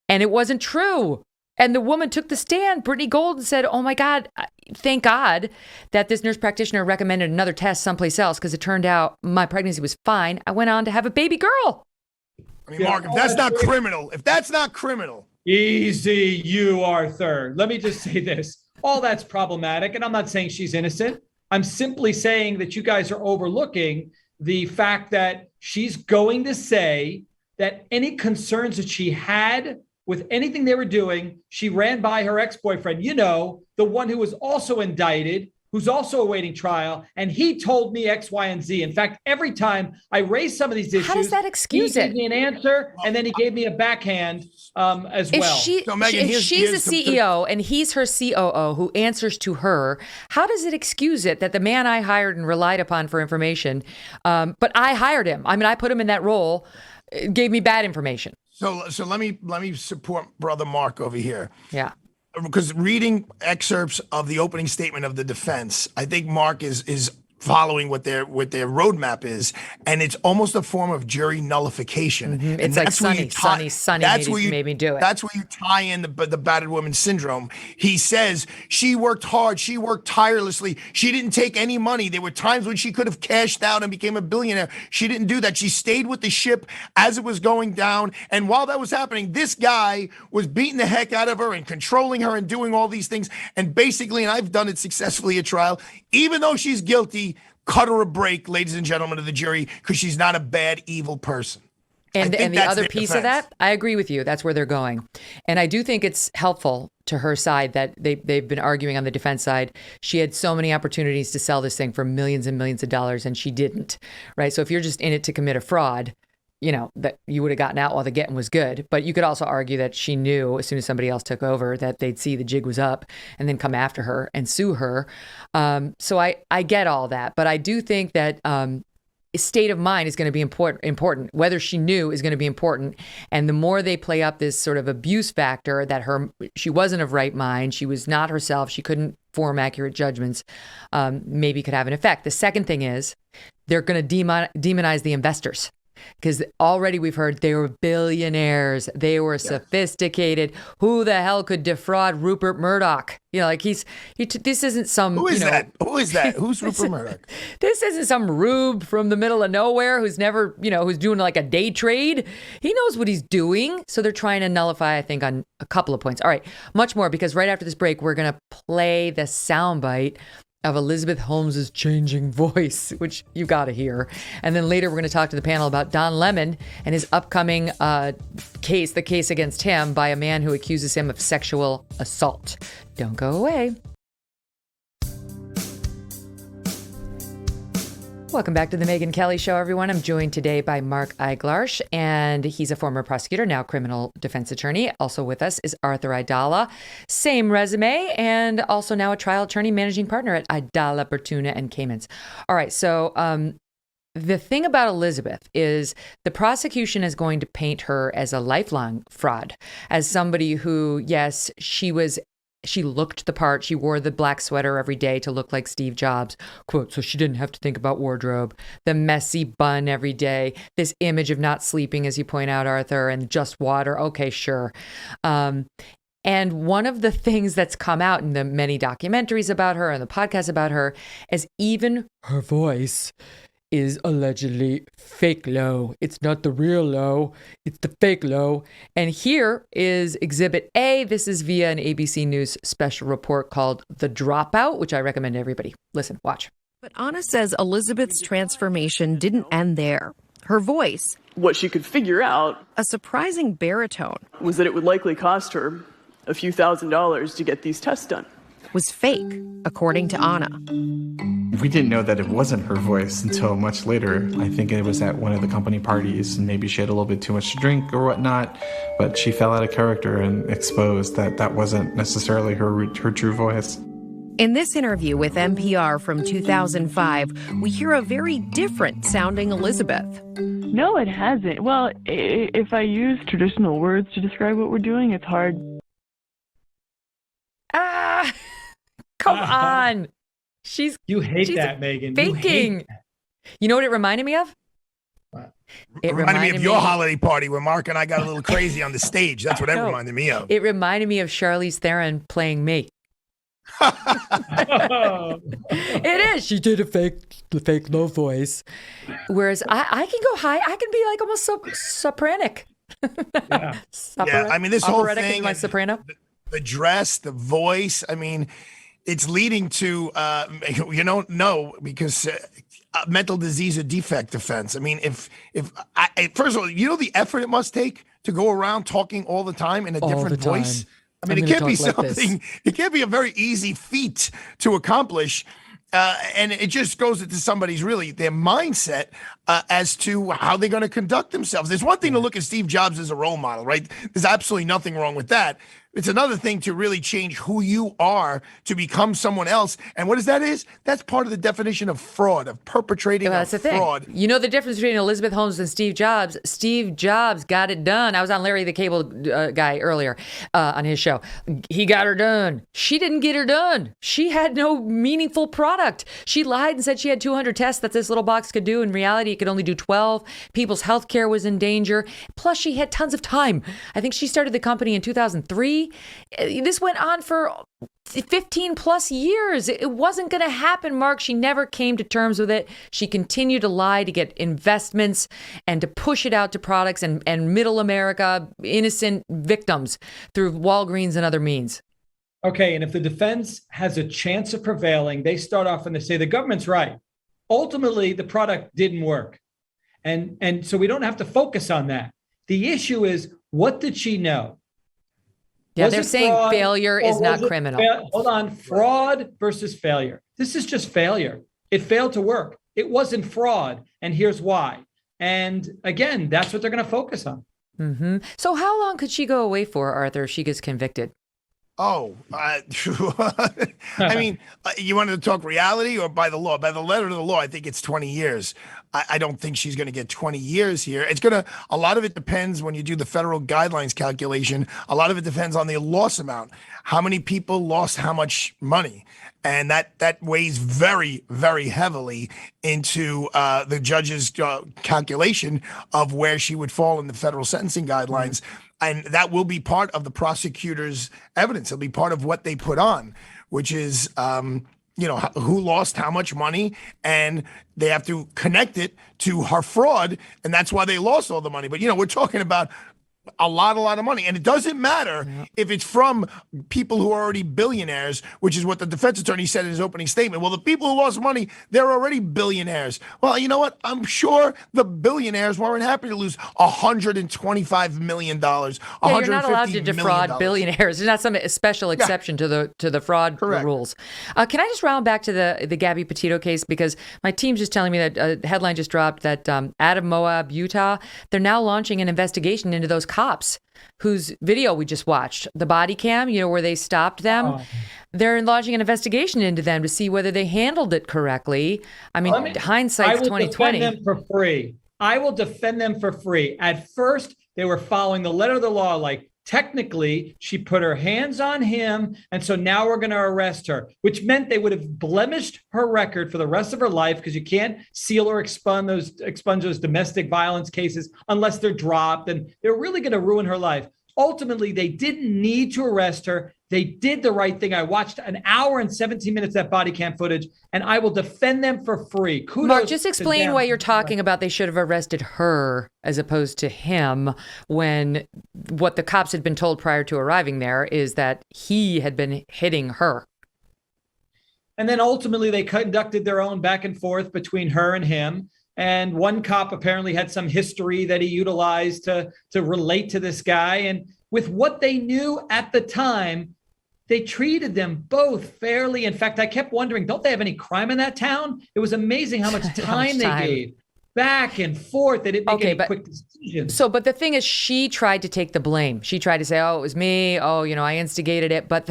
And it wasn't true. And the woman took the stand, Britney Gold, and said, oh my God, thank God that this nurse practitioner recommended another test someplace else, because it turned out my pregnancy was fine. I went on to have a baby girl. I mean, Mark, if that's not criminal. Easy, you, Arthur. Let me just say this. All that's problematic, and I'm not saying she's innocent. I'm simply saying that you guys are overlooking the fact that she's going to say that any concerns that she had with anything they were doing, she ran by her ex-boyfriend, the one who was also indicted, who's also awaiting trial, and he told me X, Y, and Z. In fact, every time I raised some of these issues, how does that excuse it? He gave me an answer, and then he gave me a backhand as well. If she's a CEO and he's her COO who answers to her, how does it excuse it that the man I hired and relied upon for information, but I hired him? I mean, I put him in that role, gave me bad information. So let me support brother Mark over here. Yeah. Because reading excerpts of the opening statement of the defense, I think Mark is following what their roadmap is, and it's almost a form of jury nullification. Mm-hmm. And it's like Sonny made me do it. That's where you tie in the battered woman syndrome. He says she worked hard, she worked tirelessly, she didn't take any money. There were times when she could have cashed out and became a billionaire. She didn't do that. She stayed with the ship as it was going down, and while that was happening, this guy was beating the heck out of her and controlling her and doing all these things. And basically, and I've done it successfully at trial, even though she's guilty, cut her a break, ladies and gentlemen of the jury, because she's not a bad, evil person. And the other piece of that, I agree with you. That's where they're going. And I do think it's helpful to her side that they've been arguing on the defense side. She had so many opportunities to sell this thing for millions and millions of dollars, and she didn't, right? So if you're just in it to commit a fraud, that you would have gotten out while the getting was good. But you could also argue that she knew as soon as somebody else took over that they'd see the jig was up and then come after her and sue her. So I get all that. But I do think that state of mind is going to be important. Whether she knew is going to be important. And the more they play up this sort of abuse factor that she wasn't of right mind, she was not herself, she couldn't form accurate judgments, maybe could have an effect. The second thing is they're going to demonize the investors. Because already we've heard they were billionaires. They were sophisticated. Who the hell could defraud Rupert Murdoch? This isn't some. Who is that? Who is that? Who's Rupert Murdoch? This isn't some rube from the middle of nowhere who's never, who's doing like a day trade. He knows what he's doing. So they're trying to nullify, I think, on a couple of points. All right, much more, because right after this break, we're going to play the soundbite of Elizabeth Holmes' changing voice, which you got to hear. And then later we're going to talk to the panel about Don Lemon and his upcoming case, the case against him by a man who accuses him of sexual assault. Don't go away. Welcome back to the Megyn Kelly Show, everyone. I'm joined today by Mark Eiglarsh, and he's a former prosecutor, now criminal defense attorney. Also with us is Arthur Aidala, same resume, and also now a trial attorney, managing partner at Aidala, Bertuna, and Caymans. All right, so the thing about Elizabeth is the prosecution is going to paint her as a lifelong fraud, as somebody who, yes, she looked the part. She wore the black sweater every day to look like Steve Jobs, quote, so she didn't have to think about wardrobe, the messy bun every day, this image of not sleeping, as you point out, Arthur, and just water. Okay, sure. And one of the things that's come out in the many documentaries about her and the podcasts about her is even her voice is allegedly fake low. It's not the real low, it's the fake low. And here is Exhibit A. This is via an ABC News special report called The Dropout, which I recommend to everybody. Listen, watch. But Anna says Elizabeth's transformation didn't end there. Her voice, what she could figure out, a surprising baritone, was that it would likely cost her a few $1,000s to get these tests done. Was fake, according to Anna. We didn't know that it wasn't her voice until much later. I think it was at one of the company parties, and maybe she had a little bit too much to drink or whatnot, but she fell out of character and exposed that that wasn't necessarily her true voice. In this interview with NPR from 2005, we hear a very different sounding Elizabeth. No, it hasn't. Well, if I use traditional words to describe what we're doing, it's hard. Come on. You hate that, Megyn. Faking. You know what it reminded me of? What? It reminded me of your holiday party where Mark and I got a little crazy on the stage. That's what it reminded me of. It reminded me of Charlize Theron playing me. It is. She did a fake low voice. Whereas I can go high. I can be like almost sopranic. Yeah, I mean, this whole thing, my soprano. The dress, the voice. I mean, it's leading to, because mental disease or defect defense. I mean, if first of all, you know the effort it must take to go around talking all the time in a different voice. I mean, it can't be something. It can't be a very easy feat to accomplish. And it just goes into somebody's their mindset as to how they're going to conduct themselves. There's one thing to look at Steve Jobs as a role model, right? There's absolutely nothing wrong with that. It's another thing to really change who you are to become someone else. And what that is? That's part of the definition of fraud, of perpetrating that's a the fraud. Thing. You know the difference between Elizabeth Holmes and Steve Jobs? Steve Jobs got it done. I was on Larry the Cable Guy earlier on his show. He got her done. She didn't get her done. She had no meaningful product. She lied and said she had 200 tests that this little box could do. In reality, it could only do 12. People's health care was in danger. Plus, she had tons of time. I think she started the company in 2003. This went on for 15 plus years. It wasn't going to happen, Mark. She never came to terms with it. She continued to lie to get investments and to push it out to products and middle America, innocent victims through Walgreens and other means. Okay, and if the defense has a chance of prevailing, they start off and they say the government's right. Ultimately, the product didn't work. And so we don't have to focus on that. The issue is, what did she know? Yeah, they're saying failure is not criminal. Hold on. Fraud versus failure. This is just failure. It failed to work. It wasn't fraud. And here's why. And again, that's what they're going to focus on. Mm-hmm. So how long could she go away for, Arthur, if she gets convicted? I mean, you wanted to talk reality or by the law? By the letter of the law, I think it's 20 years. I don't think she's going to get 20 years here. A lot of it depends when you do the federal guidelines calculation. A lot of it depends on the loss amount. How many people lost how much money? And that weighs very, very heavily into the judge's calculation of where she would fall in the federal sentencing guidelines. Mm-hmm. And that will be part of the prosecutor's evidence. It'll be part of what they put on, which is, who lost how much money, and they have to connect it to her fraud. And that's why they lost all the money. But, we're talking about a lot of money. And it doesn't matter if it's from people who are already billionaires, which is what the defense attorney said in his opening statement. Well, the people who lost money, they're already billionaires. Well, you know what? I'm sure the billionaires weren't happy to lose $125 million. Yeah, you're not allowed to defraud billionaires. There's not some special exception to the fraud rules. Can I just round back to the Gabby Petito case? Because my team's just telling me that a headline just dropped that out of Moab, Utah, they're now launching an investigation into those cops whose video we just watched, the body cam, where they stopped them. They're launching an investigation into them to see whether they handled it correctly. I mean, hindsight's 2020. I will defend them for free. I will defend them for free. At first, they were following the letter of the law, like technically she put her hands on him. And so now we're going to arrest her, which meant they would have blemished her record for the rest of her life, because you can't seal or expunge those domestic violence cases unless they're dropped. And they're really going to ruin her life. Ultimately, they didn't need to arrest her. They did the right thing. I watched an hour and 17 minutes of that body cam footage, and I will defend them for free. Kudos. Mark, just explain why you're talking about they should have arrested her as opposed to him, when what the cops had been told prior to arriving there is that he had been hitting her. And then ultimately they conducted their own back and forth between her and him. And one cop apparently had some history that he utilized to relate to this guy. And with what they knew at the time, they treated them both fairly. In fact, I kept wondering, don't they have any crime in that town? It was amazing how much time they gave back and forth. They didn't make any quick decisions. So, but the thing is, she tried to take the blame. She tried to say, oh, it was me. Oh, I instigated it. But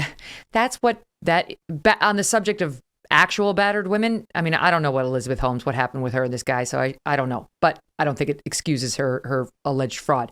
that's on the subject of actual battered women. I mean, I don't know what happened with her and this guy. So I don't know. But I don't think it excuses her alleged fraud.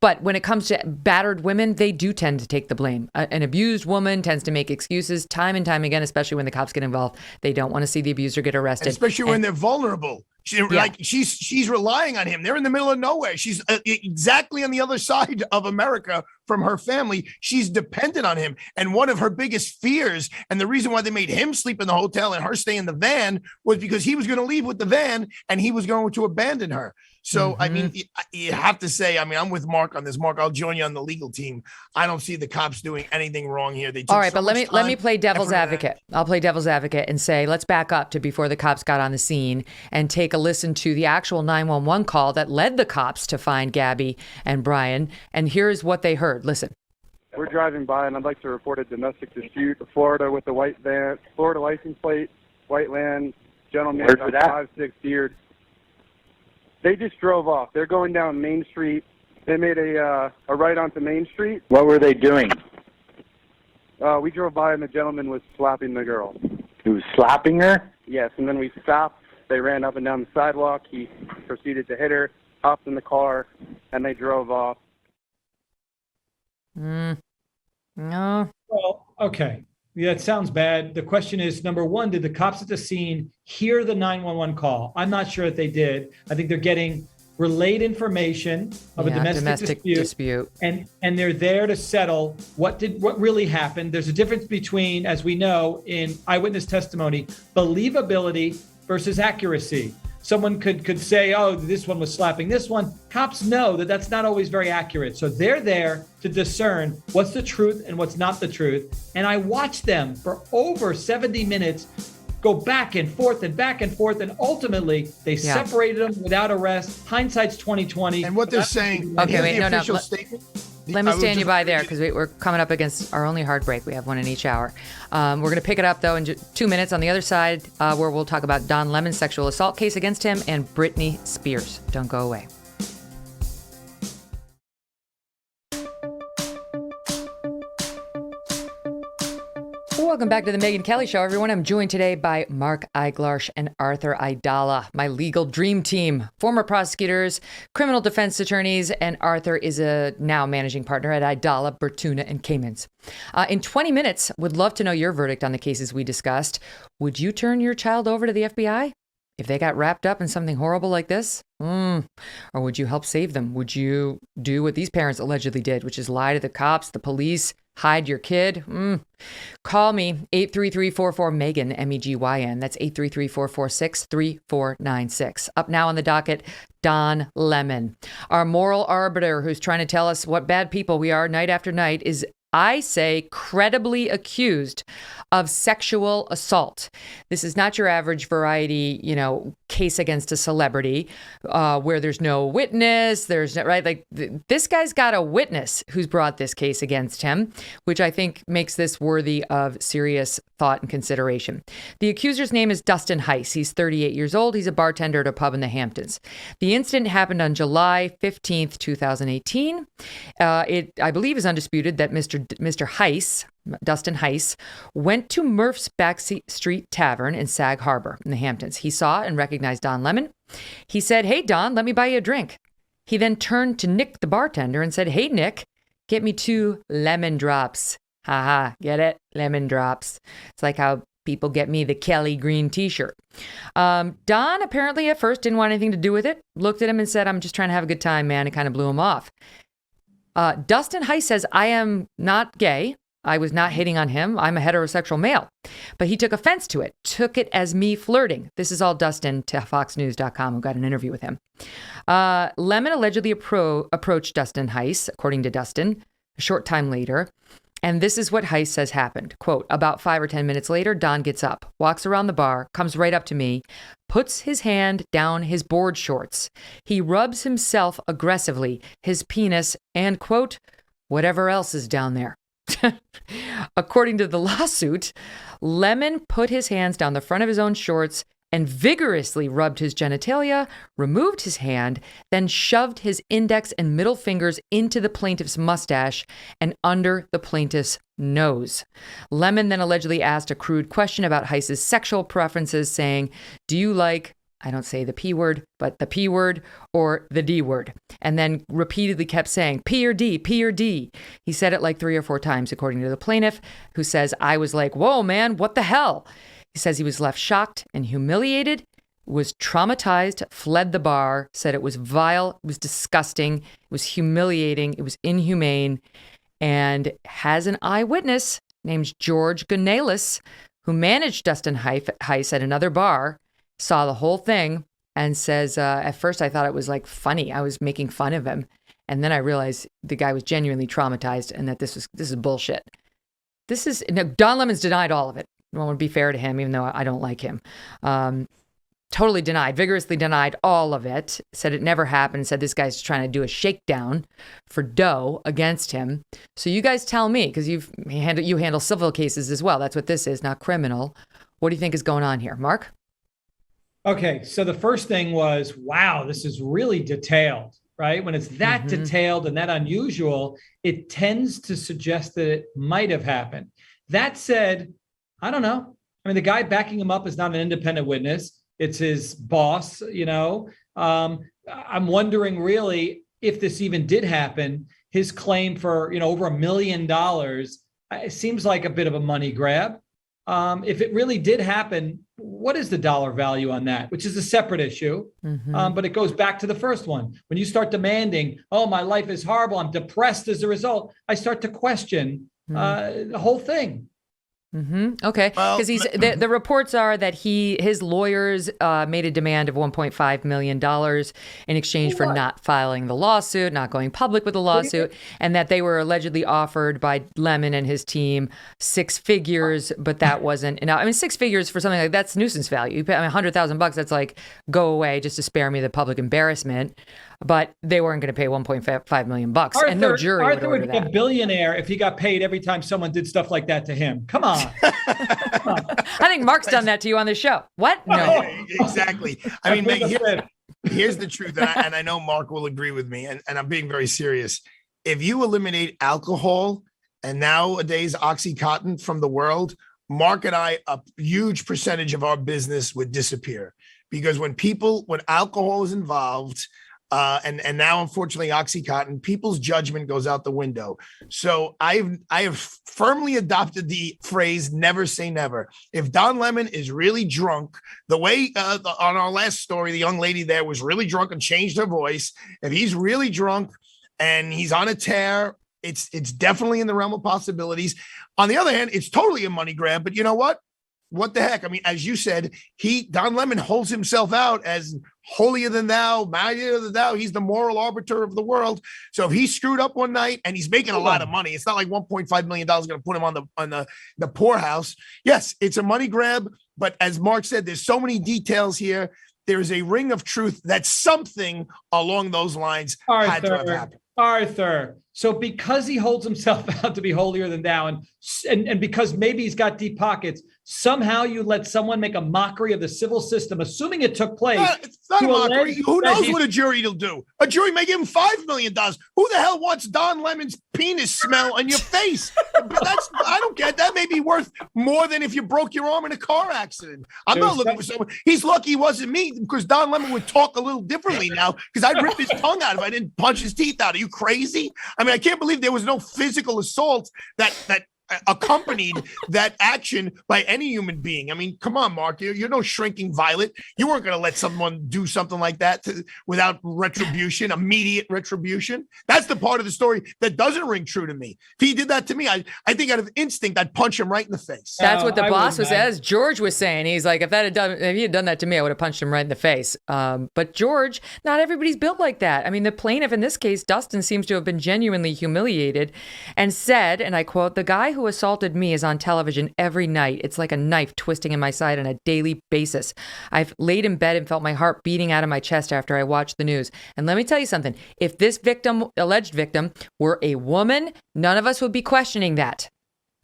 But when it comes to battered women, they do tend to take the blame. An abused woman tends to make excuses time and time again, especially when the cops get involved. They don't want to see the abuser get arrested. Especially when they're vulnerable. She's relying on him. They're in the middle of nowhere. She's exactly on the other side of America from her family. She's dependent on him. And one of her biggest fears, and the reason why they made him sleep in the hotel and her stay in the van, was because he was going to leave with the van and he was going to abandon her. So, I mean, you have to say, I'm with Mark on this. Mark, I'll join you on the legal team. I don't see the cops doing anything wrong here. They took all right, but let me play devil's advocate. I'll play devil's advocate and say, let's back up to before the cops got on the scene and take a listen to the actual 911 call that led the cops to find Gabby and Brian. And here's what they heard. Listen. We're driving by, and I'd like to report a domestic dispute. Florida with a white van, Florida license plate, white van, gentleman, 5'6" beard. They just drove off. They're going down Main Street. They made a right onto Main Street. What were they doing? We drove by, and the gentleman was slapping the girl. He was slapping her? Yes, and then we stopped. They ran up and down the sidewalk. He proceeded to hit her, hopped in the car, and they drove off. No. Well, okay. Yeah, it sounds bad. The question is, number one, did the cops at the scene hear the 911 call? I'm not sure that they did. I think they're getting relayed information of a domestic dispute. And they're there to settle what really happened. There's a difference between, as we know, in eyewitness testimony, believability versus accuracy. Someone could say, oh, this one was slapping this one. Cops know that that's not always very accurate. So they're there to discern what's the truth and what's not the truth. And I watched them for over 70 minutes go back and forth. And ultimately they separated them without arrest. Hindsight's 2020. And what they're saying. Okay, wait, no. Statement. Let me stand you by there because we're coming up against our only hard break. We have one in each hour. We're going to pick it up, though, in 2 minutes on the other side, where we'll talk about Don Lemon's sexual assault case against him and Britney Spears. Don't go away. Welcome back to the Megyn Kelly Show, everyone. I'm joined today by Mark Eiglarsh and Arthur Aidala, my legal dream team, former prosecutors, criminal defense attorneys, and Arthur is a now managing partner at Aidala, Bertuna, and Kamens. In 20 minutes, would love to know your verdict on the cases we discussed. Would you turn your child over to the FBI if they got wrapped up in something horrible like this? Or would you help save them? Would you do what these parents allegedly did, which is lie to the cops, the police, hide your kid? Call me, 833-44-MEGYN, M-E-G-Y-N. That's 833-446-3496. Up now on the docket, Don Lemon, our moral arbiter who's trying to tell us what bad people we are night after night, is, I say, credibly accused of sexual assault. This is not your average variety, case against a celebrity where there's no witness. There's no, right. Like this guy's got a witness who's brought this case against him, which I think makes this worthy of serious thought and consideration. The accuser's name is Dustin Heiss. He's 38 years old. He's a bartender at a pub in the Hamptons. The incident happened on July 15th, 2018. It, I believe, is undisputed that Mr. Heiss, Dustin Heiss, went to Murph's Backstreet Tavern in Sag Harbor in the Hamptons. He saw and recognized Don Lemon. He said, "Hey, Don, let me buy you a drink." He then turned to Nick, the bartender, and said, "Hey, Nick, get me 2 lemon drops." Haha, get it? Lemon drops. It's like how people get me the Kelly green t-shirt. Don apparently at first didn't want anything to do with it, looked at him and said, "I'm just trying to have a good time, man," and kind of blew him off. Dustin Heiss says, "I am not gay. I was not hitting on him. I'm a heterosexual male." But he took offense to it, took it as me flirting. This is all Dustin to FoxNews.com, who got an interview with him. Lemon allegedly approached Dustin Heiss, according to Dustin, a short time later. And this is what Heiss says happened. Quote, "About 5 or 10 minutes later, Don gets up, walks around the bar, comes right up to me, puts his hand down his board shorts. He rubs himself aggressively, his penis, and, quote, whatever else is down there." According to the lawsuit, Lemon put his hands down the front of his own shorts and vigorously rubbed his genitalia, removed his hand, then shoved his index and middle fingers into the plaintiff's mustache and under the plaintiff's nose. Lemon then allegedly asked a crude question about Heiss's sexual preferences, saying, "Do you like," I don't say the P word, but the P word or the D word, and then repeatedly kept saying, P or D, P or D. He said it like 3 or 4 times, according to the plaintiff, who says, "I was like, whoa, man, what the hell?" He says he was left shocked and humiliated, was traumatized, fled the bar, said it was vile, it was disgusting, it was humiliating, it was inhumane, and has an eyewitness named George Gunalis, who managed Dustin Heiss at another bar, saw the whole thing, and says, at first I thought it was like funny. I was making fun of him. And then I realized the guy was genuinely traumatized and that this is bullshit. Don Lemon's denied all of it. I want to be fair to him, even though I don't like him. Totally denied, vigorously denied all of it. Said it never happened. Said this guy's trying to do a shakedown for dough against him. So you guys tell me, because you handle civil cases as well. That's what this is, not criminal. What do you think is going on here, Mark? Okay, so the first thing was, wow, this is really detailed, right? When it's that detailed and that unusual, it tends to suggest that it might have happened. That said, I don't know. I mean, the guy backing him up is not an independent witness. It's his boss, I'm wondering really if this even did happen. His claim for, over $1 million, it seems like a bit of a money grab. If it really did happen, what is the dollar value on that? Which is a separate issue. But it goes back to the first one. When you start demanding, oh, my life is horrible, I'm depressed as a result, I start to question the whole thing. Okay, because the reports are that his lawyers made a demand of $1.5 million in exchange for not filing the lawsuit, not going public with the lawsuit, and that they were allegedly offered by Lemon and his team 6 figures, but that wasn't enough. I mean, 6 figures for something like that's nuisance value. You pay $100,000, that's like go away just to spare me the public embarrassment. But they weren't going to pay $1.5 million, and no jury would order would be that. A billionaire if he got paid every time someone did stuff like that to him. Come on. I think Mark's done that to you on the show. What? No. Exactly. I mean, here's the truth, and I know Mark will agree with me, and I'm being very serious. If you eliminate alcohol and nowadays OxyContin from the world, Mark and I, a huge percentage of our business would disappear. Because when alcohol is involved, and now, unfortunately, OxyContin, people's judgment goes out the window. So I have firmly adopted the phrase, never say never. If Don Lemon is really drunk, the way on our last story, the young lady there was really drunk and changed her voice. If he's really drunk and he's on a tear, it's definitely in the realm of possibilities. On the other hand, it's totally a money grab. But you know what? What the heck? I mean, as you said, Don Lemon holds himself out as holier than thou, mightier than thou. He's the moral arbiter of the world. So if he screwed up one night and he's making a lot of money, it's not like $1.5 million is going to put him on the poorhouse. Yes, it's a money grab. But as Mark said, there's so many details here. There is a ring of truth that something along those lines had to have happened. Arthur. So because he holds himself out to be holier than thou, and because maybe he's got deep pockets, somehow you let someone make a mockery of the civil system, assuming it took place. It's not a mockery. Who knows what a jury will do? A jury may give him $5 million. Who the hell wants Don Lemon's penis smell on your face? I don't get that. May be worth more than if you broke your arm in a car accident. I'm not looking for someone. He's lucky he wasn't me, because Don Lemon would talk a little differently now, because I'd rip his tongue out if I didn't punch his teeth out. Are you crazy? I mean, I can't believe there was no physical assault that accompanied that action by any human being. I mean, come on, Mark, you're no shrinking violet. You weren't going to let someone do something like that without retribution, immediate retribution. That's the part of the story that doesn't ring true to me. If he did that to me, I think out of instinct, I'd punch him right in the face. That's what the boss was, as George was saying. He's like, if he had done that to me, I would have punched him right in the face. But George, not everybody's built like that. I mean, the plaintiff in this case, Dustin, seems to have been genuinely humiliated and said, and I quote, "The guy who assaulted me is on television every night. It's like a knife twisting in my side on a daily basis. I've laid in bed and felt my heart beating out of my chest after I watched the news. And let me tell you something. If this victim, alleged victim, were a woman, none of us would be questioning that.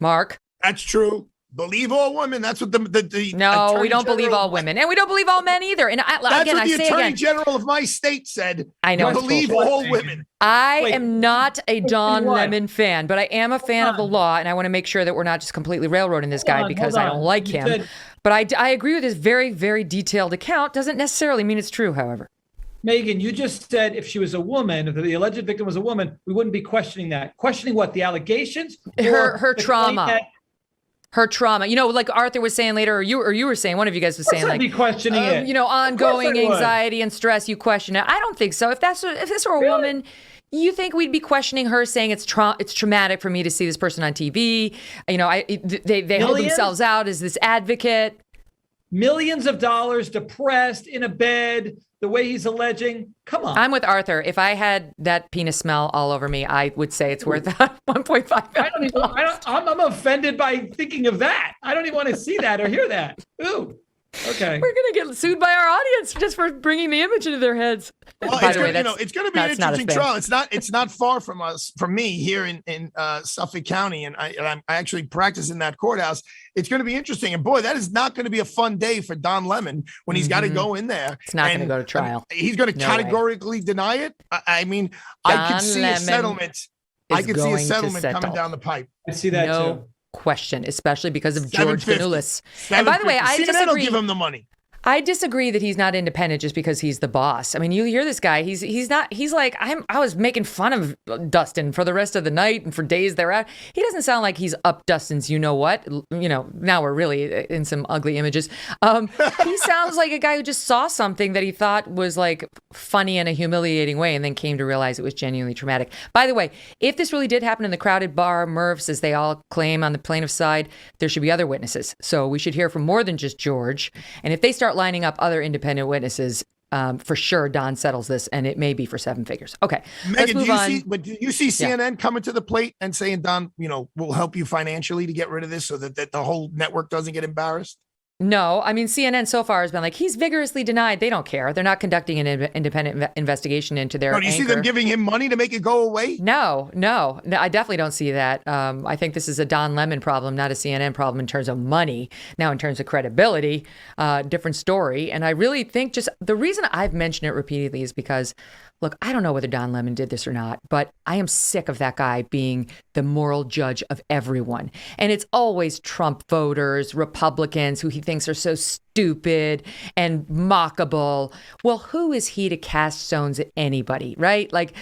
Mark? That's true. Believe all women. That's what the no, we don't believe all women, and we don't believe all men either. And that's what the Attorney General of my state said. I know. Believe all women. I am not a Don Lemon fan, but I am a fan of the law, and I want to make sure that we're not just completely railroading this guy because I don't like him. But I agree with his very, very detailed account. Doesn't necessarily mean it's true, however. Megyn, you just said if she was a woman, if the alleged victim was a woman, we wouldn't be questioning that. Questioning what? The allegations? Her trauma. Her trauma, like Arthur was saying later, or you were saying, one of you guys was saying, like, be questioning it. Ongoing anxiety and stress. You question it. I don't think so. If this were a woman, you think we'd be questioning her, saying it's traumatic for me to see this person on TV. They hold themselves out as this advocate. Millions of dollars, depressed, in a bed, the way he's alleging. Come on. I'm with Arthur. If I had that penis smell all over me, I would say it's worth $1.5 million. I'm offended by thinking of that. I don't even want to see that or hear that. Ooh. Okay. We're going to get sued by our audience just for bringing the image into their heads. Well, it's going to be an interesting trial. It's not far from me here in Suffolk County, and I actually practice in that courthouse. It's going to be interesting, and boy, that is not going to be a fun day for Don Lemon when he's got to go in there. It's not going to go to trial. He's going to categorically deny it. I could see a settlement. I could see a settlement coming down the pipe. I see that too. Question, especially because of George Ganoulis. And by the way, I disagree. Will give him the money. I disagree that he's not independent just because he's the boss. I mean, you hear this guy, he's not, he's like, I was making fun of Dustin for the rest of the night and for days thereafter. He doesn't sound like he's up Dustin's what. Now we're really in some ugly images. He sounds like a guy who just saw something that he thought was like funny in a humiliating way and then came to realize it was genuinely traumatic. By the way, if this really did happen in the crowded bar, Murphs, as they all claim on the plaintiff's side, there should be other witnesses. So we should hear from more than just George. And if they start lining up other independent witnesses, for sure Don settles this, and it may be for 7 figures. Okay, let's move on. Do you see CNN coming to the plate and saying, Don, we'll help you financially to get rid of this so that the whole network doesn't get embarrassed? No, I mean, CNN so far has been like, he's vigorously denied. They don't care. They're not conducting an independent investigation into their Do you see them giving him money to make it go away? No, I definitely don't see that. I think this is a Don Lemon problem, not a CNN problem in terms of money. Now, in terms of credibility, different story. And I really think just the reason I've mentioned it repeatedly is because, look, I don't know whether Don Lemon did this or not, but I am sick of that guy being the moral judge of everyone. And it's always Trump voters, Republicans who he thinks are so stupid and mockable. Well, who is he to cast stones at anybody, right? Like,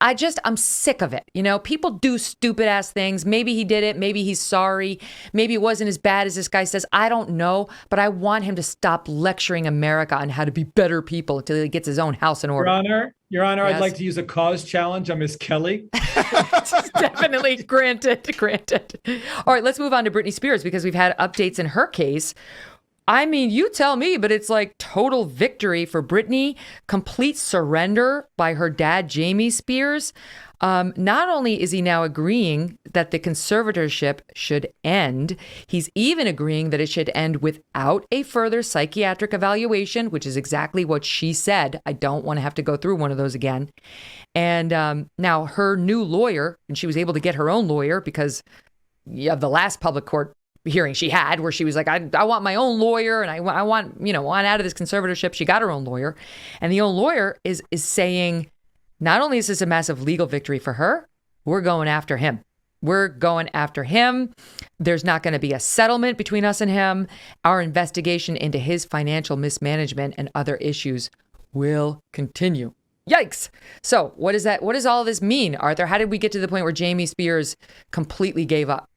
I'm sick of it. People do stupid ass things. Maybe he did it. Maybe he's sorry. Maybe it wasn't as bad as this guy says. I don't know. But I want him to stop lecturing America on how to be better people until he gets his own house in order. Your Honor, yes? I'd like to use a cause challenge on Miss Kelly. Definitely granted. All right, let's move on to Britney Spears because we've had updates in her case. I mean, you tell me, but it's like total victory for Britney, complete surrender by her dad, Jamie Spears. Not only is he now agreeing that the conservatorship should end, he's even agreeing that it should end without a further psychiatric evaluation, which is exactly what she said. I don't want to have to go through one of those again. And now her new lawyer, and she was able to get her own lawyer because of the last public court hearing she had where she was like, I want my own lawyer and I want out of this conservatorship. She got her own lawyer. And the own lawyer is saying, not only is this a massive legal victory for her, we're going after him. There's not going to be a settlement between us and him. Our investigation into his financial mismanagement and other issues will continue. Yikes. So what does all this mean, Arthur? How did we get to the point where Jamie Spears completely gave up?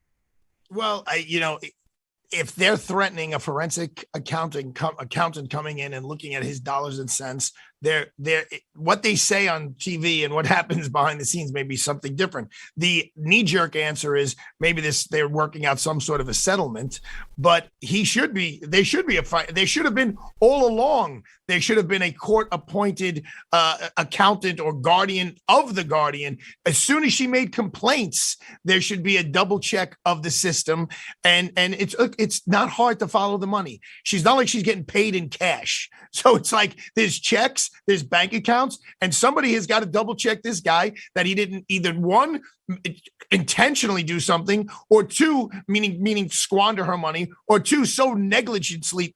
Well, if they're threatening a forensic accountant coming in and looking at his dollars and cents, what they say on TV and what happens behind the scenes may be something different. The knee-jerk answer is maybe they're working out some sort of a settlement, but there should have been all along. There should have been a court-appointed accountant or guardian of the guardian. As soon as she made complaints, there should be a double check of the system, and it's not hard to follow the money. She's not like she's getting paid in cash, so it's like there's checks, there's bank accounts, and somebody has got to double check this guy that he didn't either one intentionally do something, or two, meaning squander her money, or two, so negligently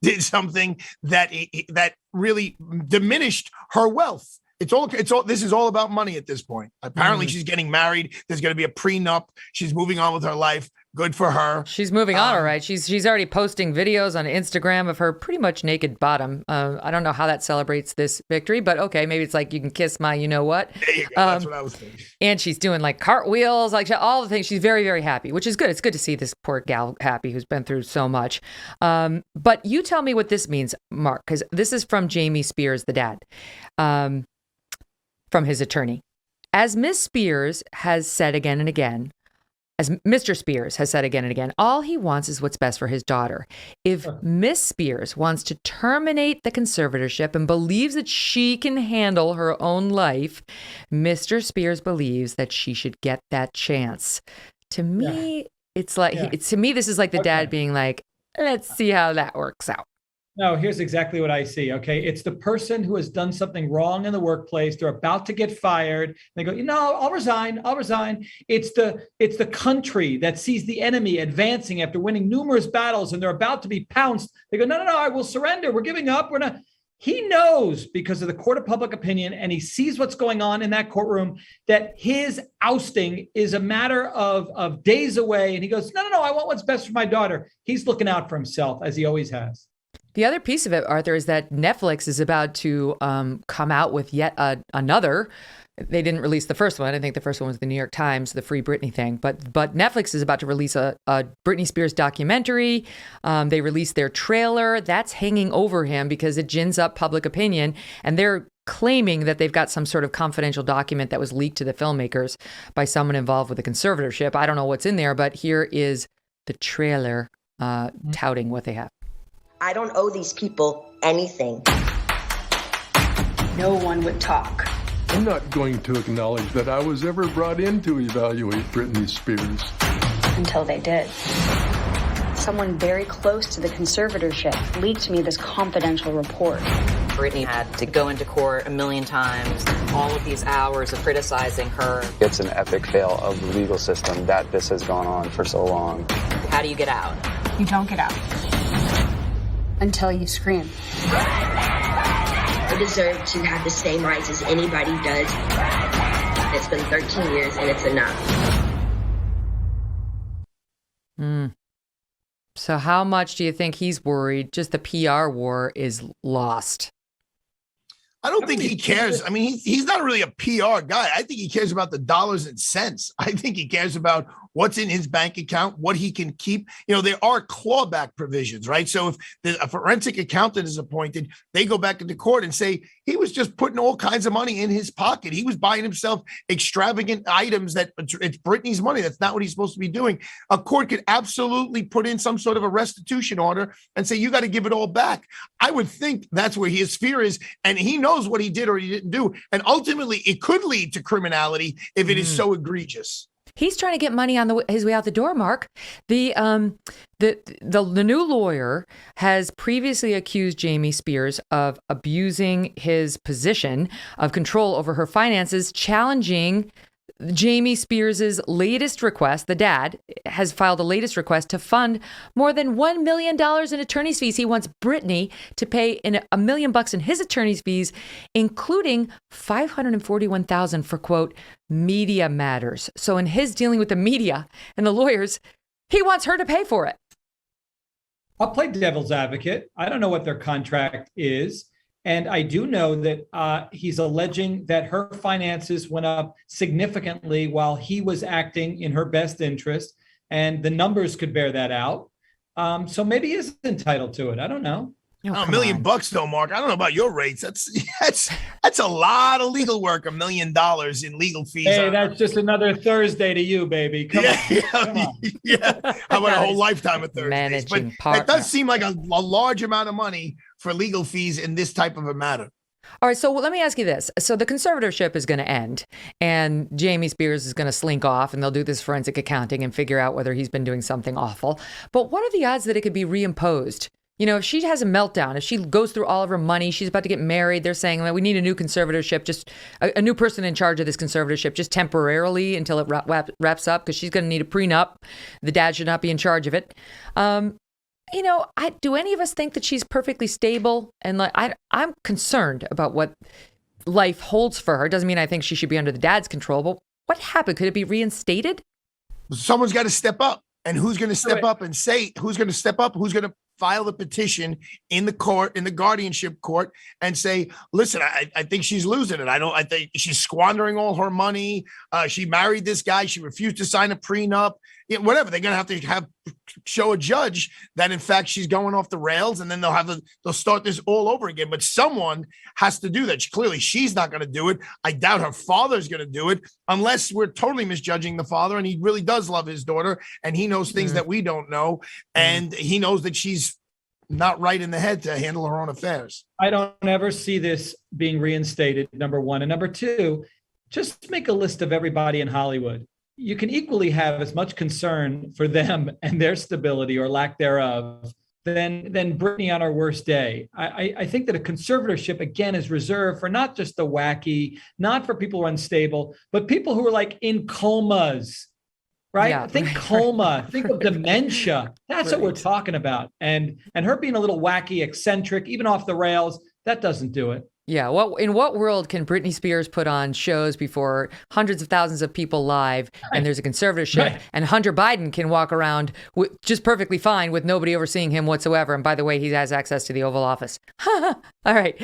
did something that really diminished her wealth. It's all. This is all about money at this point. Apparently, she's getting married. There's going to be a prenup. She's moving on with her life. Good for her. She's moving on, all right. She's already posting videos on Instagram of her pretty much naked bottom. I don't know how that celebrates this victory, but okay, maybe it's like you can kiss my, you know what? There you go. That's what I was thinking. And she's doing like cartwheels, like all the things. She's very, very happy, which is good. It's good to see this poor gal happy who's been through so much. But you tell me what this means, Mark, because this is from Jamie Spears, the dad. From his attorney. As Miss Spears has said again and again, as Mr. Spears has said again and again, all he wants is what's best for his daughter. If Miss Spears wants to terminate the conservatorship and believes that she can handle her own life, Mr. Spears believes that she should get that chance. To me, it's like, to me, this is like the dad being like, let's see how that works out. No, here's exactly what I see. Okay. It's the person who has done something wrong in the workplace. They're about to get fired. They go, I'll resign. It's the country that sees the enemy advancing after winning numerous battles and they're about to be pounced. They go, no, I will surrender. We're giving up. We're not. He knows because of the court of public opinion, and he sees what's going on in that courtroom, that his ousting is a matter of days away. And he goes, no, I want what's best for my daughter. He's looking out for himself, as he always has. The other piece of it, Arthur, is that Netflix is about to come out with yet another. They didn't release the first one. I think the first one was the New York Times, the Free Britney thing. But Netflix is about to release a Britney Spears documentary. They released their trailer. That's hanging over him because it gins up public opinion. And they're claiming that they've got some sort of confidential document that was leaked to the filmmakers by someone involved with the conservatorship. I don't know what's in there, but here is the trailer touting what they have. I don't owe these people anything. No one would talk. I'm not going to acknowledge that I was ever brought in to evaluate Britney Spears. Until they did. Someone very close to the conservatorship leaked me this confidential report. Britney had to go into court 1 million times, all of these hours of criticizing her. It's an epic fail of the legal system that this has gone on for so long. How do you get out? You don't get out. Until you scream. I deserve to have the same rights as anybody does. It's been 13 years and it's enough. So how much do you think he's worried just the PR war is lost? I don't think he cares. I mean, he's not really a PR guy. I think he cares about the dollars and cents. I think he cares about what's in his bank account, what he can keep. There are clawback provisions, right? So if a forensic accountant is appointed, they go back into court and say he was just putting all kinds of money in his pocket. He was buying himself extravagant items that it's Britney's money. That's not what he's supposed to be doing. A court could absolutely put in some sort of a restitution order and say, you got to give it all back. I would think that's where his fear is. And he knows what he did or he didn't do. And ultimately it could lead to criminality if it is so egregious. He's trying to get money on his way out the door, Mark. The new lawyer has previously accused Jamie Spears of abusing his position of control over her finances, challenging Jamie Spears' latest request. The dad has filed a latest request to fund more than $1 million in attorney's fees. He wants Britney to pay $1 million in his attorney's fees, including $541,000 for, quote, media matters. So in his dealing with the media and the lawyers, he wants her to pay for it. I'll play devil's advocate. I don't know what their contract is. And I do know that he's alleging that her finances went up significantly while he was acting in her best interest. And the numbers could bear that out. So maybe he is entitled to it. I don't know. Oh, $1 million though, Mark. I don't know about your rates. That's a lot of legal work. $1 million in legal fees. Hey, that's just another Thursday to you, baby. Come on. Yeah. How about a whole lifetime of Thursdays? But it does seem like a large amount of money for legal fees in this type of a matter. All right, so let me ask you this. So the conservatorship is going to end, and Jamie Spears is going to slink off, and they'll do this forensic accounting and figure out whether he's been doing something awful. But what are the odds that it could be reimposed? You know, if she has a meltdown, if she goes through all of her money, she's about to get married, they're saying that we need a new conservatorship, just a new person in charge of this conservatorship, just temporarily until it wraps up, because she's going to need a prenup. The dad should not be in charge of it. You know, do any of us think that she's perfectly stable? And like, I'm concerned about what life holds for her. Doesn't mean I think she should be under the dad's control, but what happened? Could it be reinstated? Someone's got to step up. And who's going to step up and say, who's going to step up? Who's going to file the petition in the court, in the guardianship court, and say, listen, I think she's losing it. I think she's squandering all her money. She married this guy. She refused to sign a prenup. Whatever. They're going to have show a judge that, in fact, she's going off the rails, and then they'll start this all over again. But someone has to do that. Clearly, she's not going to do it. I doubt her father's going to do it, unless we're totally misjudging the father, and he really does love his daughter, and he knows things that we don't know, and he knows that she's not right in the head to handle her own affairs. I don't ever see this being reinstated, number one. And number two, just make a list of everybody in Hollywood. You can equally have as much concern for them and their stability or lack thereof than Britney on her worst day. I think that a conservatorship, again, is reserved for not just the wacky, not for people who are unstable, but people who are like in comas, right? Yeah, think coma, think of dementia. That's what we're talking about. And her being a little wacky, eccentric, even off the rails, that doesn't do it. Yeah. In what world can Britney Spears put on shows before hundreds of thousands of people live, and there's a conservatorship, and Hunter Biden can walk around just perfectly fine with nobody overseeing him whatsoever? And by the way, he has access to the Oval Office. All right.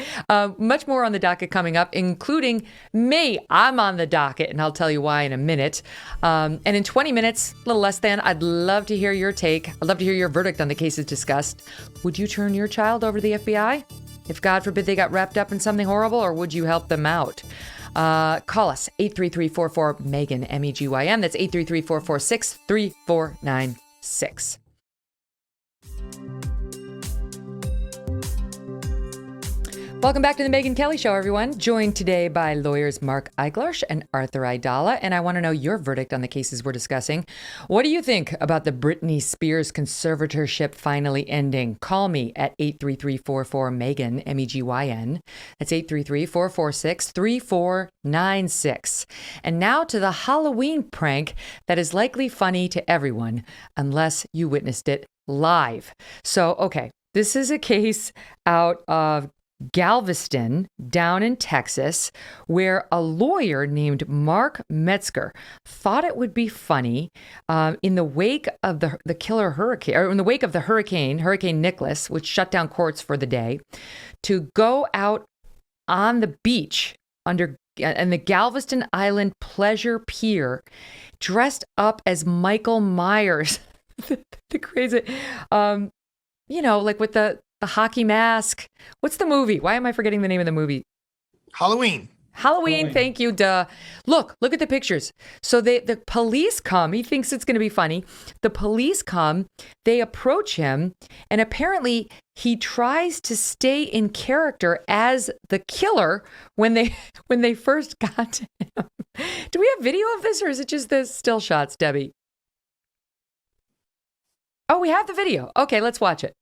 Much more on the docket coming up, including me. I'm on the docket, and I'll tell you why in a minute. And in 20 minutes, a little less than, I'd love to hear your take. I'd love to hear your verdict on the cases discussed. Would you turn your child over to the FBI? If God forbid they got wrapped up in something horrible, or would you help them out? Call us, 833-44-MEGYN, MEGYN. That's 833-446-3496. Welcome back to the Megyn Kelly Show, everyone. Joined today by lawyers Mark Eiglarsh and Arthur Aidala. And I want to know your verdict on the cases we're discussing. What do you think about the Britney Spears conservatorship finally ending? Call me at 833-44-MEGYN, MEGYN. That's 833-446-3496. And now to the Halloween prank that is likely funny to everyone, unless you witnessed it live. So, okay, this is a case out of Galveston, down in Texas, where a lawyer named Mark Metzger thought it would be funny in the wake of the killer hurricane, or in the wake of the Hurricane Nicholas, which shut down courts for the day, to go out on the beach in the Galveston Island Pleasure Pier, dressed up as Michael Myers. The crazy, like with the hockey mask. What's the movie? Why am I forgetting the name of the movie? Halloween. Thank you. Duh. Look at the pictures. So the police come. He thinks it's going to be funny. The police come. They approach him, and apparently he tries to stay in character as the killer when they first got to him. Do we have video of this, or is it just the still shots, Debbie? Oh, we have the video. Okay, let's watch it.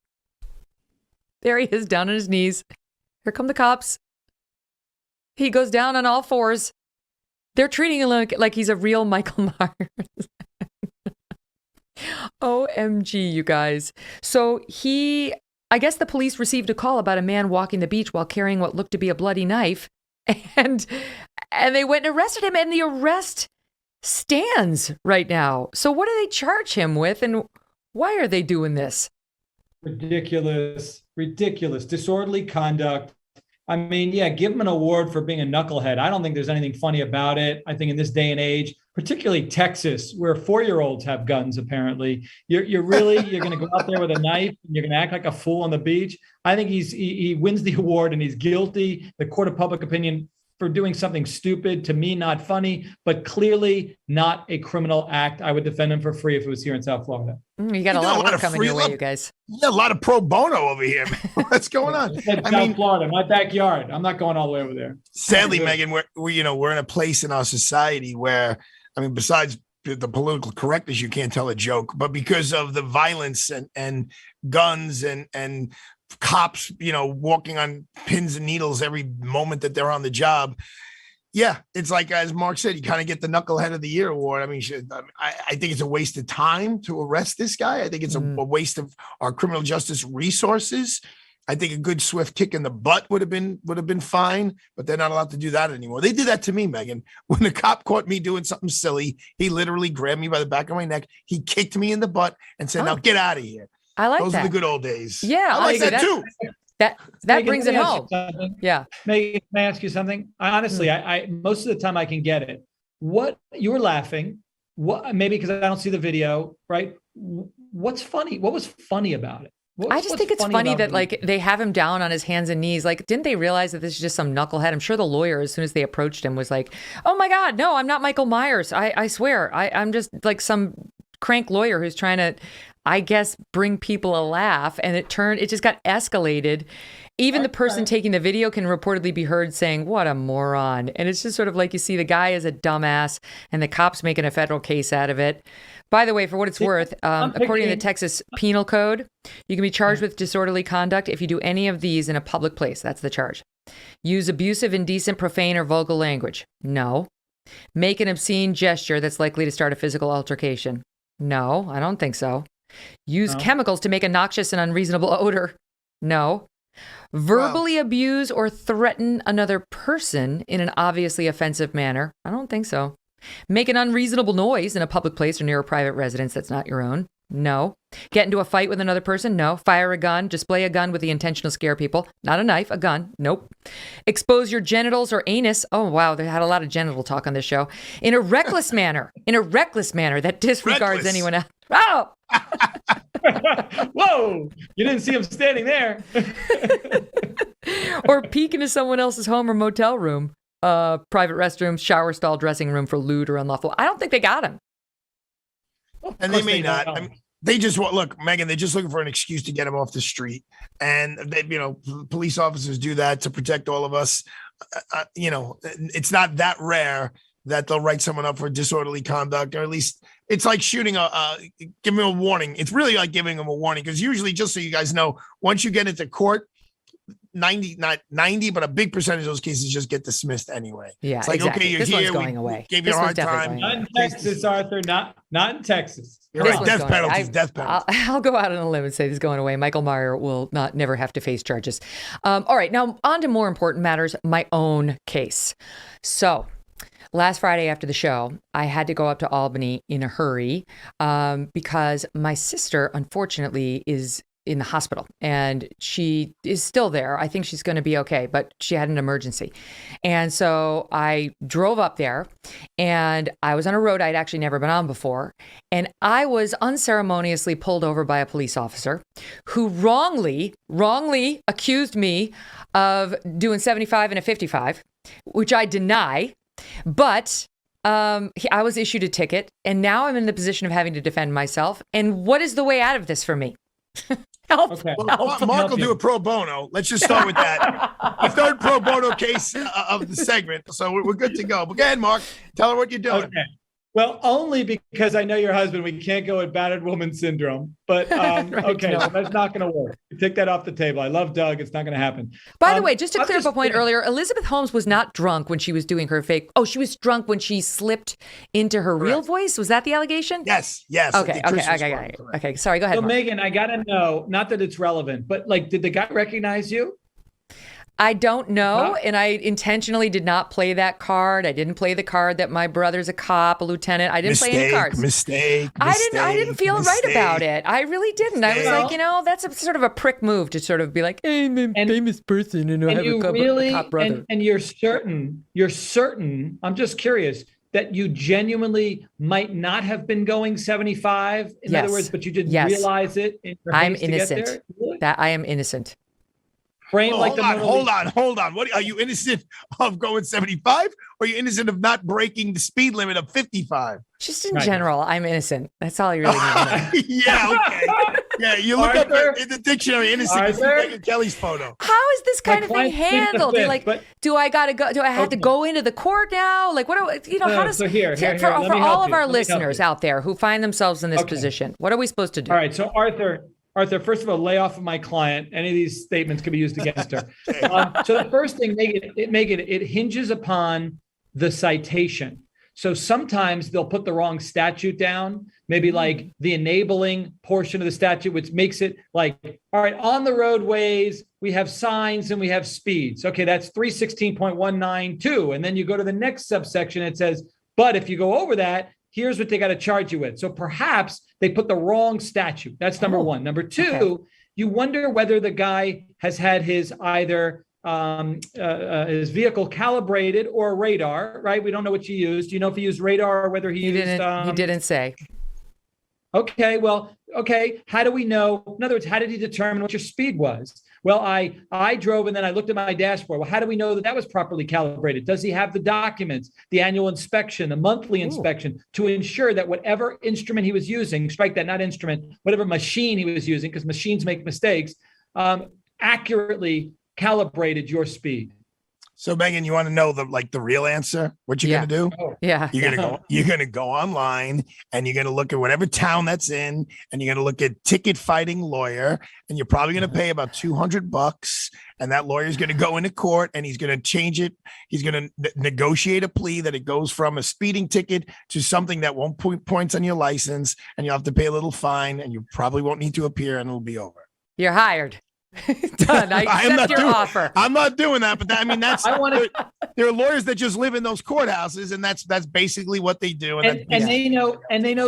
There he is, down on his knees. Here come the cops. He goes down on all fours. They're treating him like he's a real Michael Myers. OMG, you guys. So I guess the police received a call about a man walking the beach while carrying what looked to be a bloody knife. And they went and arrested him, and the arrest stands right now. So what do they charge him with, and why are they doing this? Ridiculous, disorderly conduct. I mean, yeah, give him an award for being a knucklehead. I don't think there's anything funny about it. I think in this day and age, particularly Texas, where 4-year-olds have guns, apparently. You're going to go out there with a knife and you're going to act like a fool on the beach. I think he wins the award and he's guilty. The court of public opinion for doing something stupid, to me, not funny, but clearly not a criminal act. I would defend him for free if it was here in South Florida. You got a lot of work coming your way, you guys. Yeah, a lot of pro bono over here. What's going on? South Florida, my backyard. I'm not going all the way over there. Sadly, Megyn, we're in a place in our society where, besides the political correctness, you can't tell a joke, but because of the violence and guns and cops, walking on pins and needles every moment that they're on the job. Yeah, it's like, as Mark said, you kind of get the Knucklehead of the Year award. I think it's a waste of time to arrest this guy. I think it's a waste of our criminal justice resources. I think a good swift kick in the butt would have been fine, but they're not allowed to do that anymore. They did that to me, Megyn. When the cop caught me doing something silly, he literally grabbed me by the back of my neck. He kicked me in the butt and said, "Now get out of here." I like Those that. are the good old days. Yeah, I like that too. That Megyn, brings it home. Yeah. Megyn, can I ask you something? Honestly, I most of the time I can get it. What you were laughing? What, maybe because I don't see the video, right? What's funny? What was funny about it? I just think it's funny that like they have him down on his hands and knees. Like, didn't they realize that this is just some knucklehead? I'm sure the lawyer, as soon as they approached him, was like, "Oh my God, no, I'm not Michael Myers. I swear, I'm just like some crank lawyer who's trying to, I guess, bring people a laugh." And it just got escalated. Even the person taking the video can reportedly be heard saying, "What a moron." And it's just sort of like, you see the guy is a dumbass and the cops making a federal case out of it. By the way, for what it's worth, according to the Texas Penal Code, you can be charged with disorderly conduct if you do any of these in a public place. That's the charge. Use abusive, indecent, profane, or vulgar language. No. Make an obscene gesture that's likely to start a physical altercation. No, I don't think so. Use chemicals to make a noxious and unreasonable odor. No. Verbally abuse or threaten another person in an obviously offensive manner. I don't think so. Make an unreasonable noise in a public place or near a private residence that's not your own. No. Get into a fight with another person. No. Fire a gun. Display a gun with the intention to scare people. Not a knife, a gun. Nope. Expose your genitals or anus. Oh, wow. They had a lot of genital talk on this show. In a reckless manner. In a reckless manner that disregards anyone else. Oh! Whoa! You didn't see him standing there. Or peek into someone else's home or motel room. Private restroom, shower stall, dressing room for lewd or unlawful. I don't think they got him. And they may not. They just want, look, Megyn, they're just looking for an excuse to get him off the street. And they, police officers do that to protect all of us. It's not that rare that they'll write someone up for disorderly conduct, or at least it's like shooting giving him a warning. It's really like giving him a warning, because usually, just so you guys know, once you get into court, 90, not 90, but a big percentage of those cases just get dismissed anyway. Yeah, it's like, exactly. Okay, you're this here. One's going away. Gave you a hard time. Not in Texas, Arthur. Not in Texas. You're right. Death penalties. Death penalties. I'll go out on a limb and say this is going away. Michael Myers will never have to face charges. All right, now on to more important matters. My own case. So, last Friday after the show, I had to go up to Albany in a hurry because my sister, unfortunately, is in the hospital and she is still there. I think she's going to be okay, but she had an emergency. And so I drove up there and I was on a road I'd actually never been on before. And I was unceremoniously pulled over by a police officer who wrongly accused me of doing 75 and a 55, which I deny. But I was issued a ticket and now I'm in the position of having to defend myself. And what is the way out of this for me? Help. Okay. Well, Mark will do a pro bono. Let's just start with that. The third pro bono case of the segment. So we're good to go. But go ahead, Mark. Tell her what you're doing. Okay. Well, only because I know your husband, we can't go with battered woman syndrome. But Right, okay, no. well, that's not going to work. Take that off the table. I love Doug. It's not going to happen. By the way, just to I'm clear up a point earlier, Elizabeth Holmes was not drunk when she was doing her fake. Oh, she was drunk when she slipped into her real voice. Was that the allegation? Yes. Okay. Sorry, go ahead. So, Mark. Megyn, I got to know, not that it's relevant, but like, did the guy recognize you? I don't know, and I intentionally did not play that card. I didn't play the card that my brother's a cop, a lieutenant. I didn't play any cards. Mistake. I didn't feel right about it. I really didn't. I was like, that's a sort of a prick move to sort of be like, hey, I'm a famous person and I have a cop brother. And you're certain, I'm just curious, that you genuinely might not have been going 75? In Yes. other words, but you didn't Yes. realize it in your I'm haste to get innocent. there? Really? That I am innocent. Frame like hold on. What are you innocent of going 75? Or are you innocent of not breaking the speed limit of 55? Just in general, I'm innocent. That's all you really need to know. Yeah, okay. Yeah, you look Arthur? up in the dictionary, innocent, you see Arthur? Megyn Kelly's photo. How is this kind of thing client thinks of handled? this, Like, but- do I gotta go? Do I have to go into the court now? Like, what do you know? No, How does so here, for let me all help of you. our Let me help listeners you. out there who find themselves in this position? What are we supposed to do? All right, so Arthur, first of all, lay off of my client. Any of these statements could be used against her. So the first thing, it hinges upon the citation. So sometimes they'll put the wrong statute down, maybe like the enabling portion of the statute, which makes it like, all right, on the roadways, we have signs and we have speeds. Okay, that's 316.192. And then you go to the next subsection, it says, but if you go over that, here's what they got to charge you with. So perhaps they put the wrong statute. That's number one. Number two, you wonder whether the guy has had his either his vehicle calibrated or radar, right? We don't know what you used. Do you know if he used radar or whether he used? He didn't say. Okay, well, okay. How do we know? In other words, how did he determine what your speed was? Well, I drove and then I looked at my dashboard. Well, how do we know that was properly calibrated? Does he have the documents, the annual inspection, the monthly inspection to ensure that whatever instrument he was using, strike that, not instrument, whatever machine he was using, because machines make mistakes, accurately calibrated your speed? So Megyn, you want to know the real answer? What you're gonna do? Yeah. You're gonna go online and you're gonna look at whatever town that's in, and you're gonna look at ticket fighting lawyer, and you're probably gonna pay about $200, and that lawyer's gonna go into court and he's gonna change it. He's gonna negotiate a plea that it goes from a speeding ticket to something that won't put points on your license, and you'll have to pay a little fine, and you probably won't need to appear, and it'll be over. You're hired. Done. I accept your offer. I'm not doing that, but that's there are lawyers that just live in those courthouses, and that's basically what they do. And they know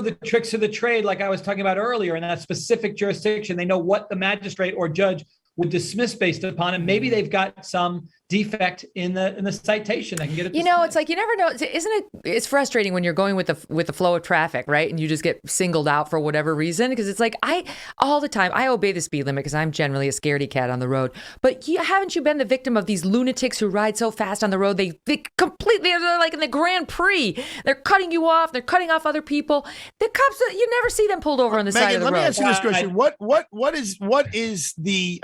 the tricks of the trade, like I was talking about earlier, in that specific jurisdiction. They know what the magistrate or judge would dismiss based upon, and maybe they've got some defect in the citation that can get it. It's like you never know, isn't it? It's frustrating when you're going with the flow of traffic, right? And you just get singled out for whatever reason, because it's like all the time I obey the speed limit because I'm generally a scaredy cat on the road. But haven't you been the victim of these lunatics who ride so fast on the road? They're like in the Grand Prix. They're cutting you off. They're cutting off other people. The cops, you never see them pulled over on the side of the road. Let me ask you this question: What is the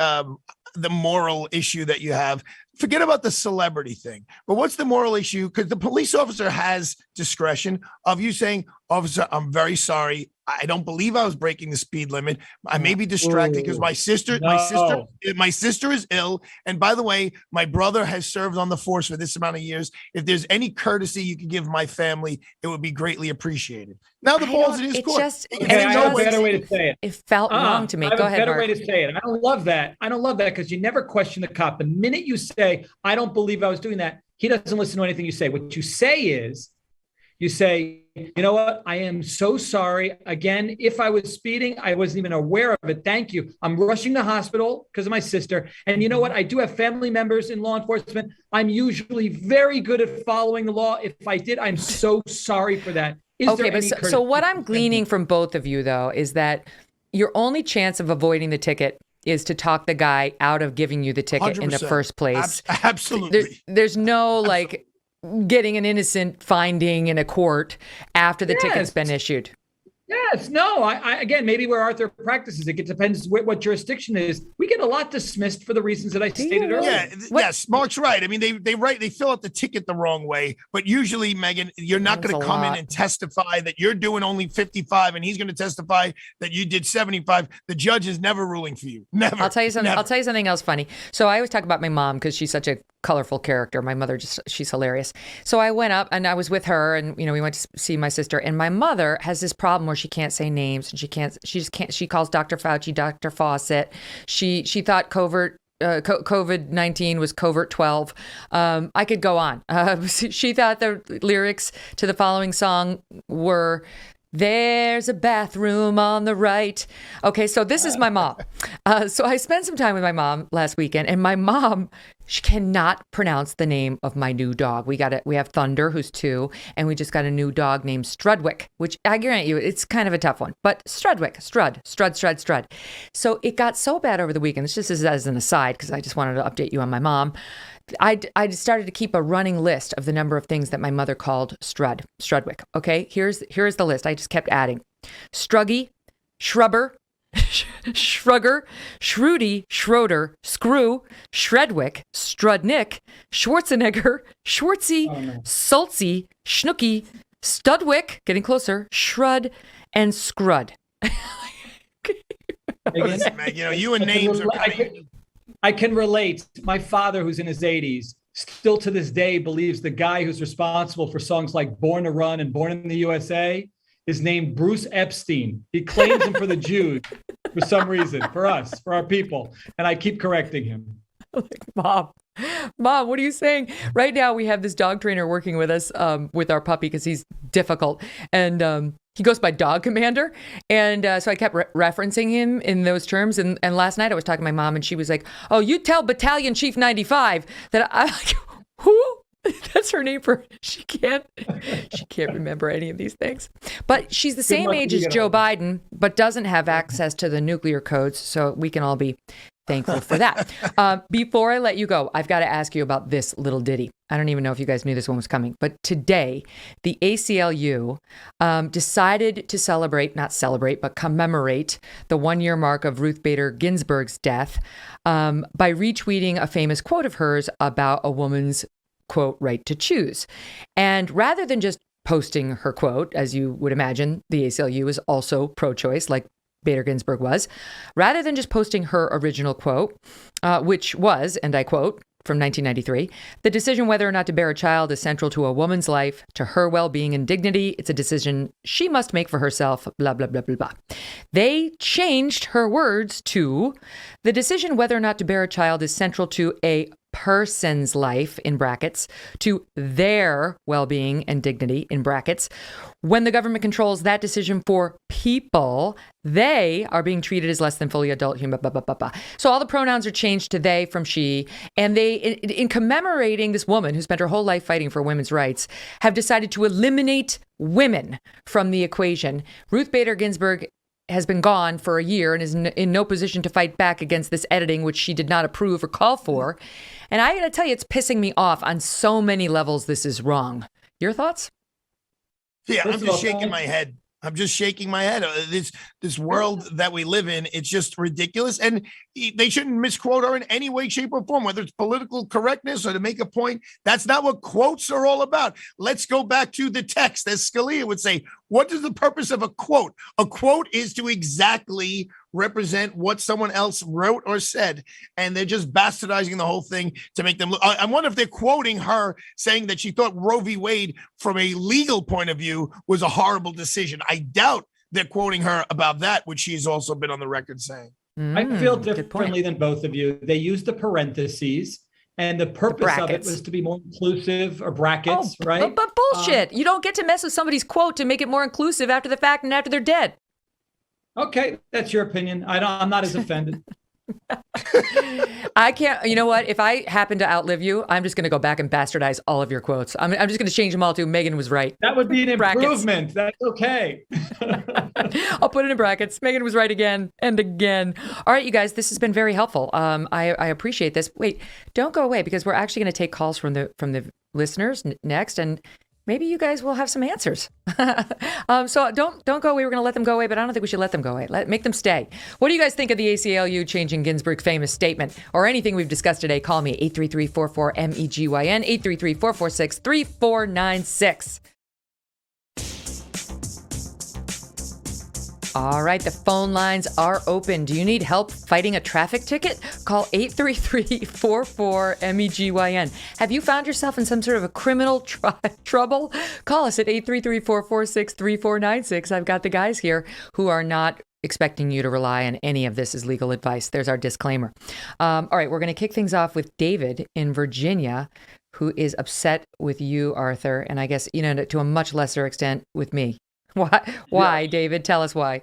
moral issue that you have? Forget about the celebrity thing, but what's the moral issue? Because the police officer has discretion of you saying, officer, I'm very sorry. I don't believe I was breaking the speed limit. I may be distracted because my sister is ill. And by the way, my brother has served on the force for this amount of years. If there's any courtesy you can give my family, it would be greatly appreciated. Now the ball's in his court. I have a better way to say it. It felt wrong to me. Go ahead, better Mark. way to say it. I don't love that. Because you never question the cop. The minute you say, I don't believe I was doing that, he doesn't listen to anything you say. What you say is, you say, you know what? I am so sorry. Again, if I was speeding, I wasn't even aware of it. Thank you. I'm rushing to hospital because of my sister. And you know what? I do have family members in law enforcement. I'm usually very good at following the law. If I did, I'm so sorry for that. So what I'm gleaning from both of you, though, is that your only chance of avoiding the ticket is to talk the guy out of giving you the ticket 100%. In the first place. Absolutely. There's no getting an innocent finding in a court after the ticket's been issued. Yes, no, I again, maybe where Arthur practices it depends what jurisdiction it is. We get a lot dismissed for the reasons that I stated earlier. Yeah, yes, Mark's right. I mean, they fill out the ticket the wrong way, but usually, Megyn, you're not going to come in and testify that you're doing only 55 and he's going to testify that you did 75. The judge is never ruling for you. Never. I'll tell you something. Never. I'll tell you something else funny. So I always talk about my mom because she's such a colorful character. My mother, she's hilarious. So I went up and I was with her and, we went to see my sister, and my mother has this problem where she can't say names and she calls Dr. Fauci, Dr. Fawcett. She thought COVID-19 was covert 12. I could go on. She thought the lyrics to the following song were, "There's a bathroom on the right." Okay, so this is my mom. So I spent some time with my mom last weekend, and my mom She cannot pronounce the name of my new dog. We have Thunder, who's 2, and we just got a new dog named Strudwick, which I grant you, it's kind of a tough one. But Strud. So it got so bad over the weekend. This just is as an aside, because I just wanted to update you on my mom. I started to keep a running list of the number of things that my mother called Strudwick. Okay, here's the list. I just kept adding: Struggy, Shrubber, Shrugger, Shrudy, Schroeder, Screw, Shredwick, Strudnick, Schwarzenegger, Schwartzy, Saltsy, Schnooky, Studwick, getting closer, Shrud, and Scrud. Meg, you and names are I can relate. My father, who's in his 80s, still to this day believes the guy who's responsible for songs like Born to Run and Born in the USA is named Bruce Epstein. He claims him for the Jews for some reason, for us, for our people. And I keep correcting him. Mom, what are you saying? Right now, we have this dog trainer working with us with our puppy because he's difficult. And he goes by Dog Commander. And so I kept referencing him in those terms. And last night I was talking to my mom and she was like, oh, you tell Battalion Chief 95 that I'm like, who? That's her name for, she can't remember any of these things. But she's the same age as Joe Biden, but doesn't have access to the nuclear codes. So we can all be thankful for that. Before I let you go, I've got to ask you about this little ditty. I don't even know if you guys knew this one was coming, but today the ACLU decided to commemorate the 1-year mark of Ruth Bader Ginsburg's death by retweeting a famous quote of hers about a woman's, quote, right to choose. And rather than just posting her quote, as you would imagine, the ACLU is also pro-choice, like Bader Ginsburg was, rather than just posting her original quote, which was, and I quote, from 1993, the decision whether or not to bear a child is central to a woman's life, to her well-being and dignity. It's a decision she must make for herself, blah, blah, blah, blah, blah. They changed her words to, the decision whether or not to bear a child is central to a person's life, in brackets, to their well-being and dignity, in brackets. When the government controls that decision for people, they are being treated as less than fully adult human, blah, blah, blah, blah. So all the pronouns are changed to they from she. And they, in commemorating this woman who spent her whole life fighting for women's rights, have decided to eliminate women from the equation. Ruth Bader Ginsburg has been gone for a year and is in no position to fight back against this editing, which she did not approve or call for. And I got to tell you, it's pissing me off on so many levels. This is wrong. Your thoughts? Yeah, I'm just shaking my head. This world that we live in, it's just ridiculous. And they shouldn't misquote her in any way, shape, or form, whether it's political correctness or to make a point. That's not what quotes are all about. Let's go back to the text, as Scalia would say. What is the purpose of a quote? A quote is to exactly represent what someone else wrote or said, and they're just bastardizing the whole thing to make them look. I wonder if they're quoting her saying that she thought Roe v. Wade, from a legal point of view, was a horrible decision. I doubt they're quoting her about that, which she's also been on the record saying. I feel differently than both of you. They used the parentheses, and the purpose of it was to be more inclusive, or brackets, right? But bullshit. You don't get to mess with somebody's quote to make it more inclusive after the fact and after they're dead. Okay, that's your opinion. I'm not as offended. I can't, you know what? If I happen to outlive you, I'm just going to go back and bastardize all of your quotes. I'm just going to change them all to Megyn was right. That would be an improvement. That's okay. I'll put it in brackets. Megyn was right again and again. All right, you guys, this has been very helpful. I appreciate this. Wait, don't go away, because we're actually going to take calls from the listeners next, and maybe you guys will have some answers. So don't go away. We're going to let them go away, but I don't think we should let them go away. Make them stay. What do you guys think of the ACLU changing Ginsburg's famous statement, or anything we've discussed today? Call me 833-44-MEGYN, 833-446-3496. All right, the phone lines are open. Do you need help fighting a traffic ticket? Call 833-44-MEGYN. Have you found yourself in some sort of a criminal trouble? Call us at 833-446-3496. I've got the guys here who are not expecting you to rely on any of this as legal advice. There's our disclaimer. All right, we're going to kick things off with David in Virginia, who is upset with you, Arthur, and I guess, to a much lesser extent with me. Why, David? Tell us why.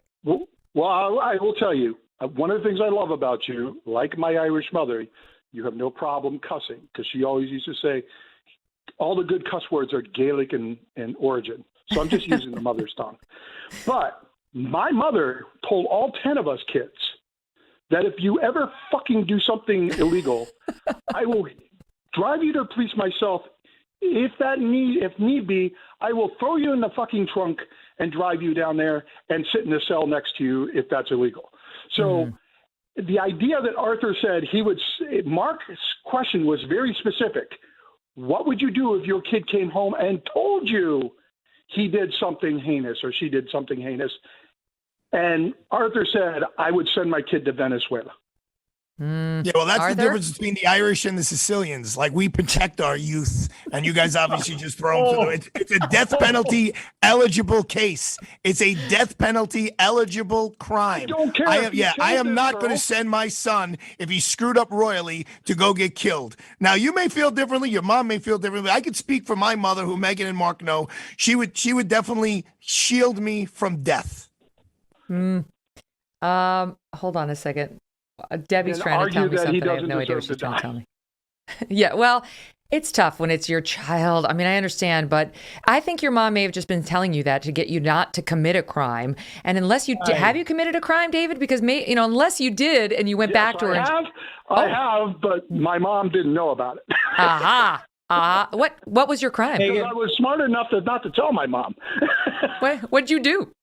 Well, I will tell you. One of the things I love about you, like my Irish mother, you have no problem cussing, because she always used to say all the good cuss words are Gaelic in origin. So I'm just using the mother's tongue. But my mother told all 10 of us kids that if you ever fucking do something illegal, I will drive you to the police myself. If need be, I will throw you in the fucking trunk and drive you down there and sit in the cell next to you if that's illegal. So the idea that Arthur said Mark's question was very specific. What would you do if your kid came home and told you he did something heinous or she did something heinous? And Arthur said, I would send my kid to Venezuela. Yeah, well, that's the difference between the Irish and the Sicilians. Like, we protect our youth, and you guys obviously just throw them to it's a death penalty eligible case. It's a death penalty eligible crime. I don't care. I am not going to send my son, if he screwed up royally, to go get killed. Now, you may feel differently. Your mom may feel differently. I could speak for my mother, who Megyn and Mark know. She would definitely shield me from death. Hold on a second. Debbie's trying to tell me something. I have no idea what she's trying to tell me. Yeah, well, it's tough when it's your child. I mean, I understand, but I think your mom may have just been telling you that to get you not to commit a crime. And unless you have you committed a crime, David? Because unless you did and you went back to her. I have, but my mom didn't know about it. What was your crime? Because I was smart enough not to tell my mom. What'd you do?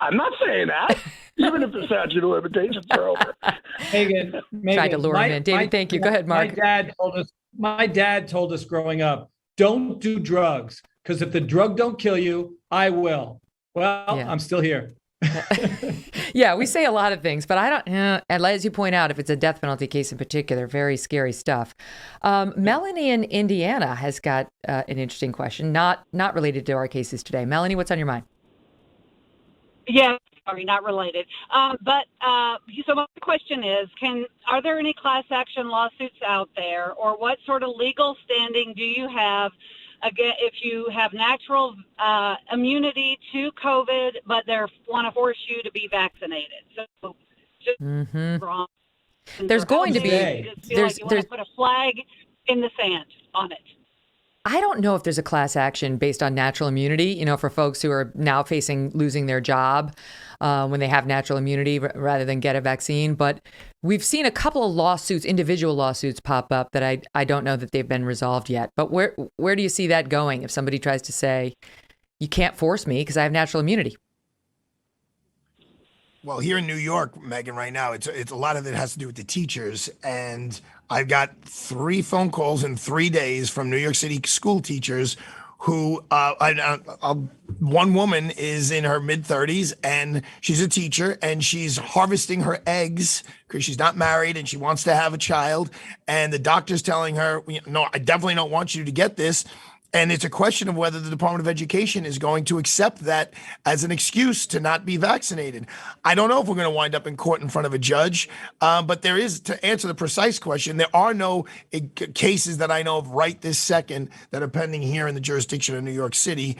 I'm not saying that, even if the statute of limitations are over. Megyn, tried to lure him in. David, thank you. Go ahead, Mark. My dad told us growing up, don't do drugs, because if the drug don't kill you, I will. Well, I'm still here. Yeah, we say a lot of things, but I don't, and as you point out, if it's a death penalty case in particular, very scary stuff. Melanie in Indiana has got an interesting question, not related to our cases today. Melanie, what's on your mind? Yeah, sorry, not related. So my question is, are there any class action lawsuits out there, or what sort of legal standing do you have if you have natural immunity to COVID, but they want to force you to be vaccinated? So just wrong. There's going to be. You want to put a flag in the sand on it. I don't know if there's a class action based on natural immunity, for folks who are now facing losing their job when they have natural immunity rather than get a vaccine. But we've seen a couple of lawsuits, individual lawsuits pop up that I don't know that they've been resolved yet. But where do you see that going if somebody tries to say, you can't force me because I have natural immunity? Well, here in New York, Megyn, right now, it's a lot of it has to do with the teachers. And I've got 3 phone calls in 3 days from New York City school teachers who, one woman is in her mid-30s and she's a teacher and she's harvesting her eggs because she's not married and she wants to have a child. And the doctor's telling her, no, I definitely don't want you to get this. And it's a question of whether the Department of Education is going to accept that as an excuse to not be vaccinated. I don't know if we're going to wind up in court in front of a judge, but there is, to answer the precise question, there are no cases that I know of right this second that are pending here in the jurisdiction of New York City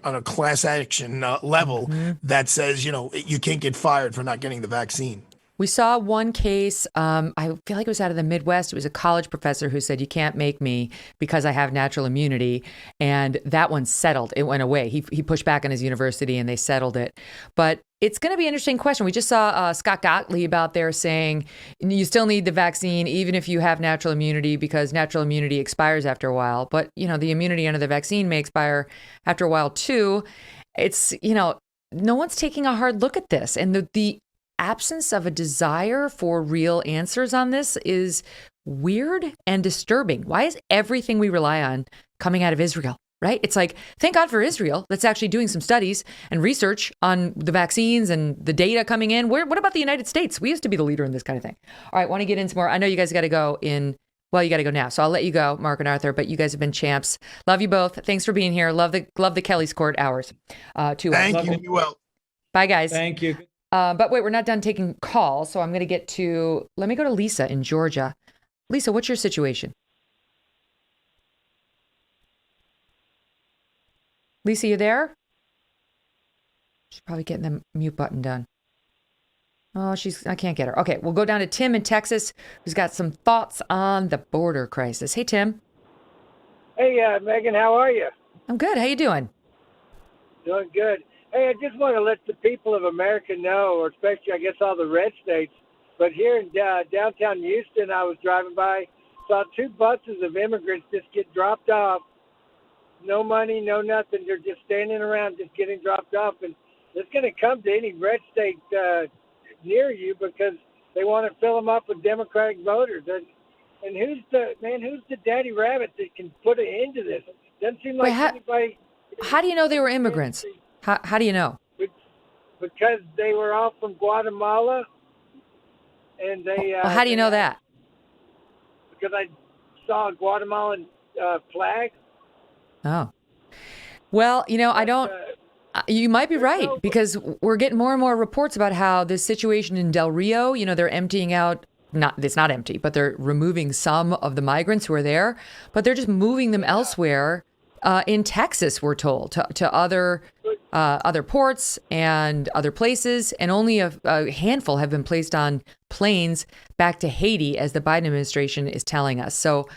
on a class action level that says, you can't get fired for not getting the vaccine. We saw one case, I feel like it was out of the Midwest. It was a college professor who said, you can't make me because I have natural immunity. And that one settled. It went away. He pushed back on his university and they settled it. But it's going to be an interesting question. We just saw Scott Gottlieb out there saying you still need the vaccine even if you have natural immunity because natural immunity expires after a while. But, the immunity under the vaccine may expire after a while too. It's, no one's taking a hard look at this. And the absence of a desire for real answers on this is weird and disturbing. Why is everything we rely on coming out of Israel, right? It's like, thank God for Israel that's actually doing some studies and research on the vaccines and the data coming in. What about the United States? We used to be the leader in this kind of thing. All right, want to get into more. I know you guys got to go you got to go now. So I'll let you go, Mark and Arthur, but you guys have been champs. Love you both. Thanks for being here. Love the Kelly's Court hours. 2 hours. Thank you. You will. Bye, guys. Thank you. But wait, we're not done taking calls, so I'm going to let me go to Lisa in Georgia. Lisa, what's your situation? Lisa, you there? She's probably getting the mute button done. Oh, I can't get her. Okay, we'll go down to Tim in Texas, who's got some thoughts on the border crisis. Hey, Tim. Hey, Megan, how are you? I'm good. How you doing? Doing good. Hey, I just want to let the people of America know, or especially, I guess, all the red states, but here in downtown Houston, I was driving by, saw 2 buses of immigrants just get dropped off. No money, no nothing. They're just standing around, just getting dropped off. And it's going to come to any red state near you because they want to fill them up with Democratic voters. And who's the daddy rabbit that can put an end to this? Doesn't seem like anybody. How do you know they were immigrants? How do you know? Because they were all from Guatemala, and they. How do you know that? Because I saw a Guatemalan flag. Oh. Well, I don't. You might be right, because we're getting more and more reports about how this situation in Del Rio, they're emptying out, it's not empty, but they're removing some of the migrants who are there, but they're just moving them elsewhere in Texas, we're told, to other ports and other places, and only a handful have been placed on planes back to Haiti, as the Biden administration is telling us. So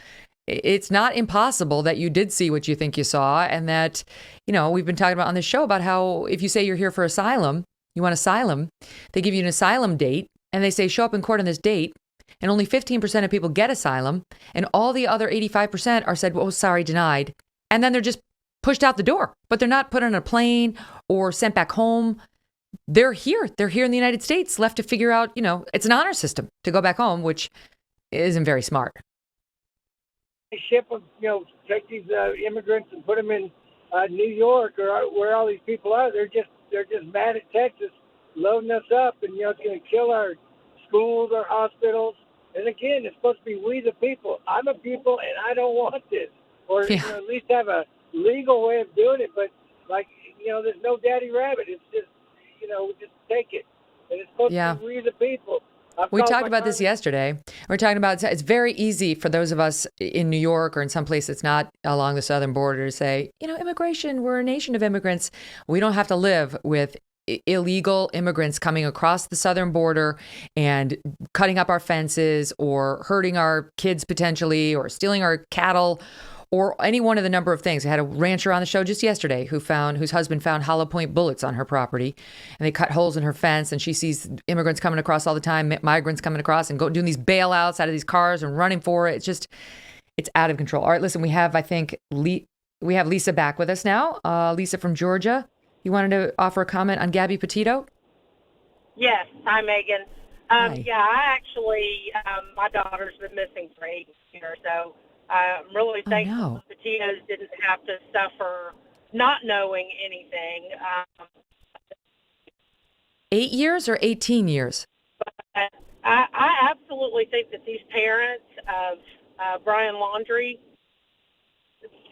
it's not impossible that you did see what you think you saw, and that, we've been talking about on this show about how if you say you're here for asylum, you want asylum, they give you an asylum date, and they say show up in court on this date, and only 15% of people get asylum, and all the other 85% are said, well, sorry, denied, and then they're just pushed out the door, but they're not put on a plane or sent back home. They're here in the United States, left to figure out, it's an honor system to go back home, which isn't very smart. Ship them, take these immigrants and put them in New York or where all these people are. They're just mad at Texas, loading us up, and it's going to kill our schools, our hospitals. And again, it's supposed to be we the people. I'm a people, and I don't want this, or at least have a legal way of doing it. But there's no daddy rabbit. It's just just take it, and it's supposed to be we the people. We talked about this yesterday. We're talking about it's very easy for those of us in New York or in some place that's not along the southern border to say, immigration, we're a nation of immigrants. We don't have to live with illegal immigrants coming across the southern border and cutting up our fences or hurting our kids potentially or stealing our cattle or any one of the number of things. I had a rancher on the show just yesterday whose husband found hollow point bullets on her property, and they cut holes in her fence, and she sees immigrants coming across all the time, migrants coming across and doing these bailouts out of these cars and running for it. It's out of control. All right, listen, we have Lisa back with us now. Lisa from Georgia. You wanted to offer a comment on Gabby Petito? Yes. Hi, Megan. Hi. Yeah, I actually, my daughter's been missing for 8 years, so I'm really thankful the Petitos didn't have to suffer not knowing anything. 8 years or 18 years? But I absolutely think that these parents of Brian Laundrie,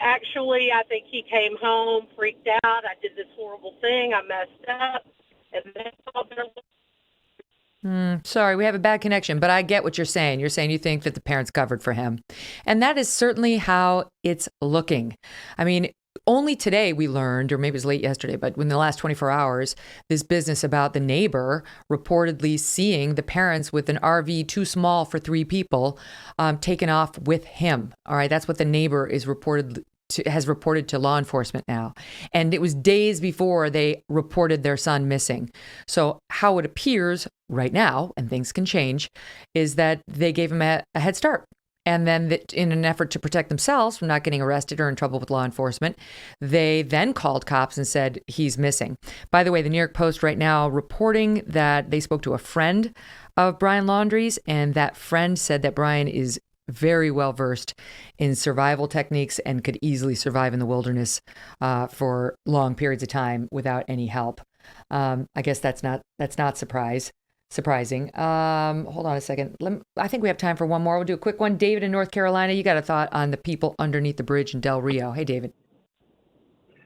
actually, I think he came home, freaked out. I did this horrible thing. I messed up. And then all their Sorry, we have a bad connection, but I get what you're saying. You're saying you think that the parents covered for him. And that is certainly how it's looking. I mean, only today we learned, or maybe it was late yesterday, but in the last 24 hours, this business about the neighbor reportedly seeing the parents with an RV too small for 3 people taken off with him. All right, that's what the neighbor has reported to law enforcement now. And it was days before they reported their son missing. So how it appears right now, and things can change, is that they gave him a head start. And then in an effort to protect themselves from not getting arrested or in trouble with law enforcement, they then called cops and said he's missing. By the way, the New York Post right now reporting that they spoke to a friend of Brian Laundrie's, and that friend said that Brian is very well versed in survival techniques and could easily survive in the wilderness for long periods of time without any help. I guess that's not surprising. Hold on a second. I think we have time for one more. We'll do a quick one. David in North Carolina, you got a thought on the people underneath the bridge in Del Rio. Hey, David.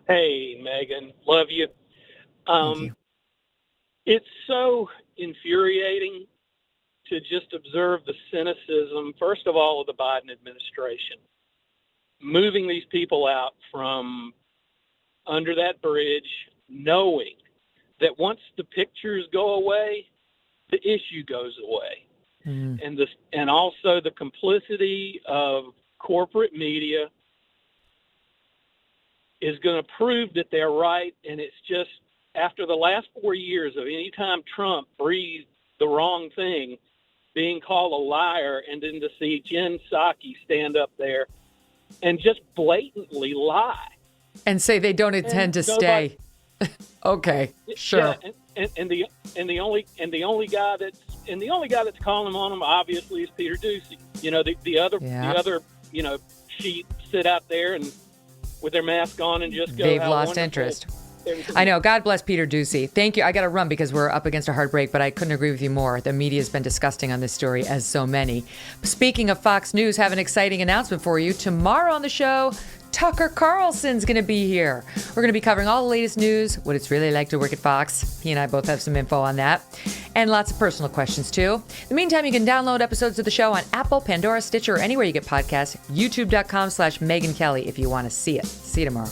Hey, Megan. Love you. Thank you. It's so infuriating to just observe the cynicism, first of all, of the Biden administration, moving these people out from under that bridge, knowing that once the pictures go away, the issue goes away. And also the complicity of corporate media is going to prove that they're right. And it's just, after the last 4 years of any time Trump breathed the wrong thing, being called a liar, and then to see Jen Psaki stand up there and just blatantly lie and say they don't intend to stay. Okay, sure. Yeah, and the only guy that's calling on them obviously is Peter Doocy. You know, the other sheep sit out there and with their mask on and just go. They've lost interest. I know. God bless Peter Doocy. Thank you. I got to run because we're up against a hard break, but I couldn't agree with you more. The media has been disgusting on this story, as so many. Speaking of Fox News, have an exciting announcement for you. Tomorrow on the show, Tucker Carlson's going to be here. We're going to be covering all the latest news, what it's really like to work at Fox. He and I both have some info on that. And lots of personal questions, too. In the meantime, you can download episodes of the show on Apple, Pandora, Stitcher, or anywhere you get podcasts. YouTube.com/Megyn Kelly if you want to see it. See you tomorrow.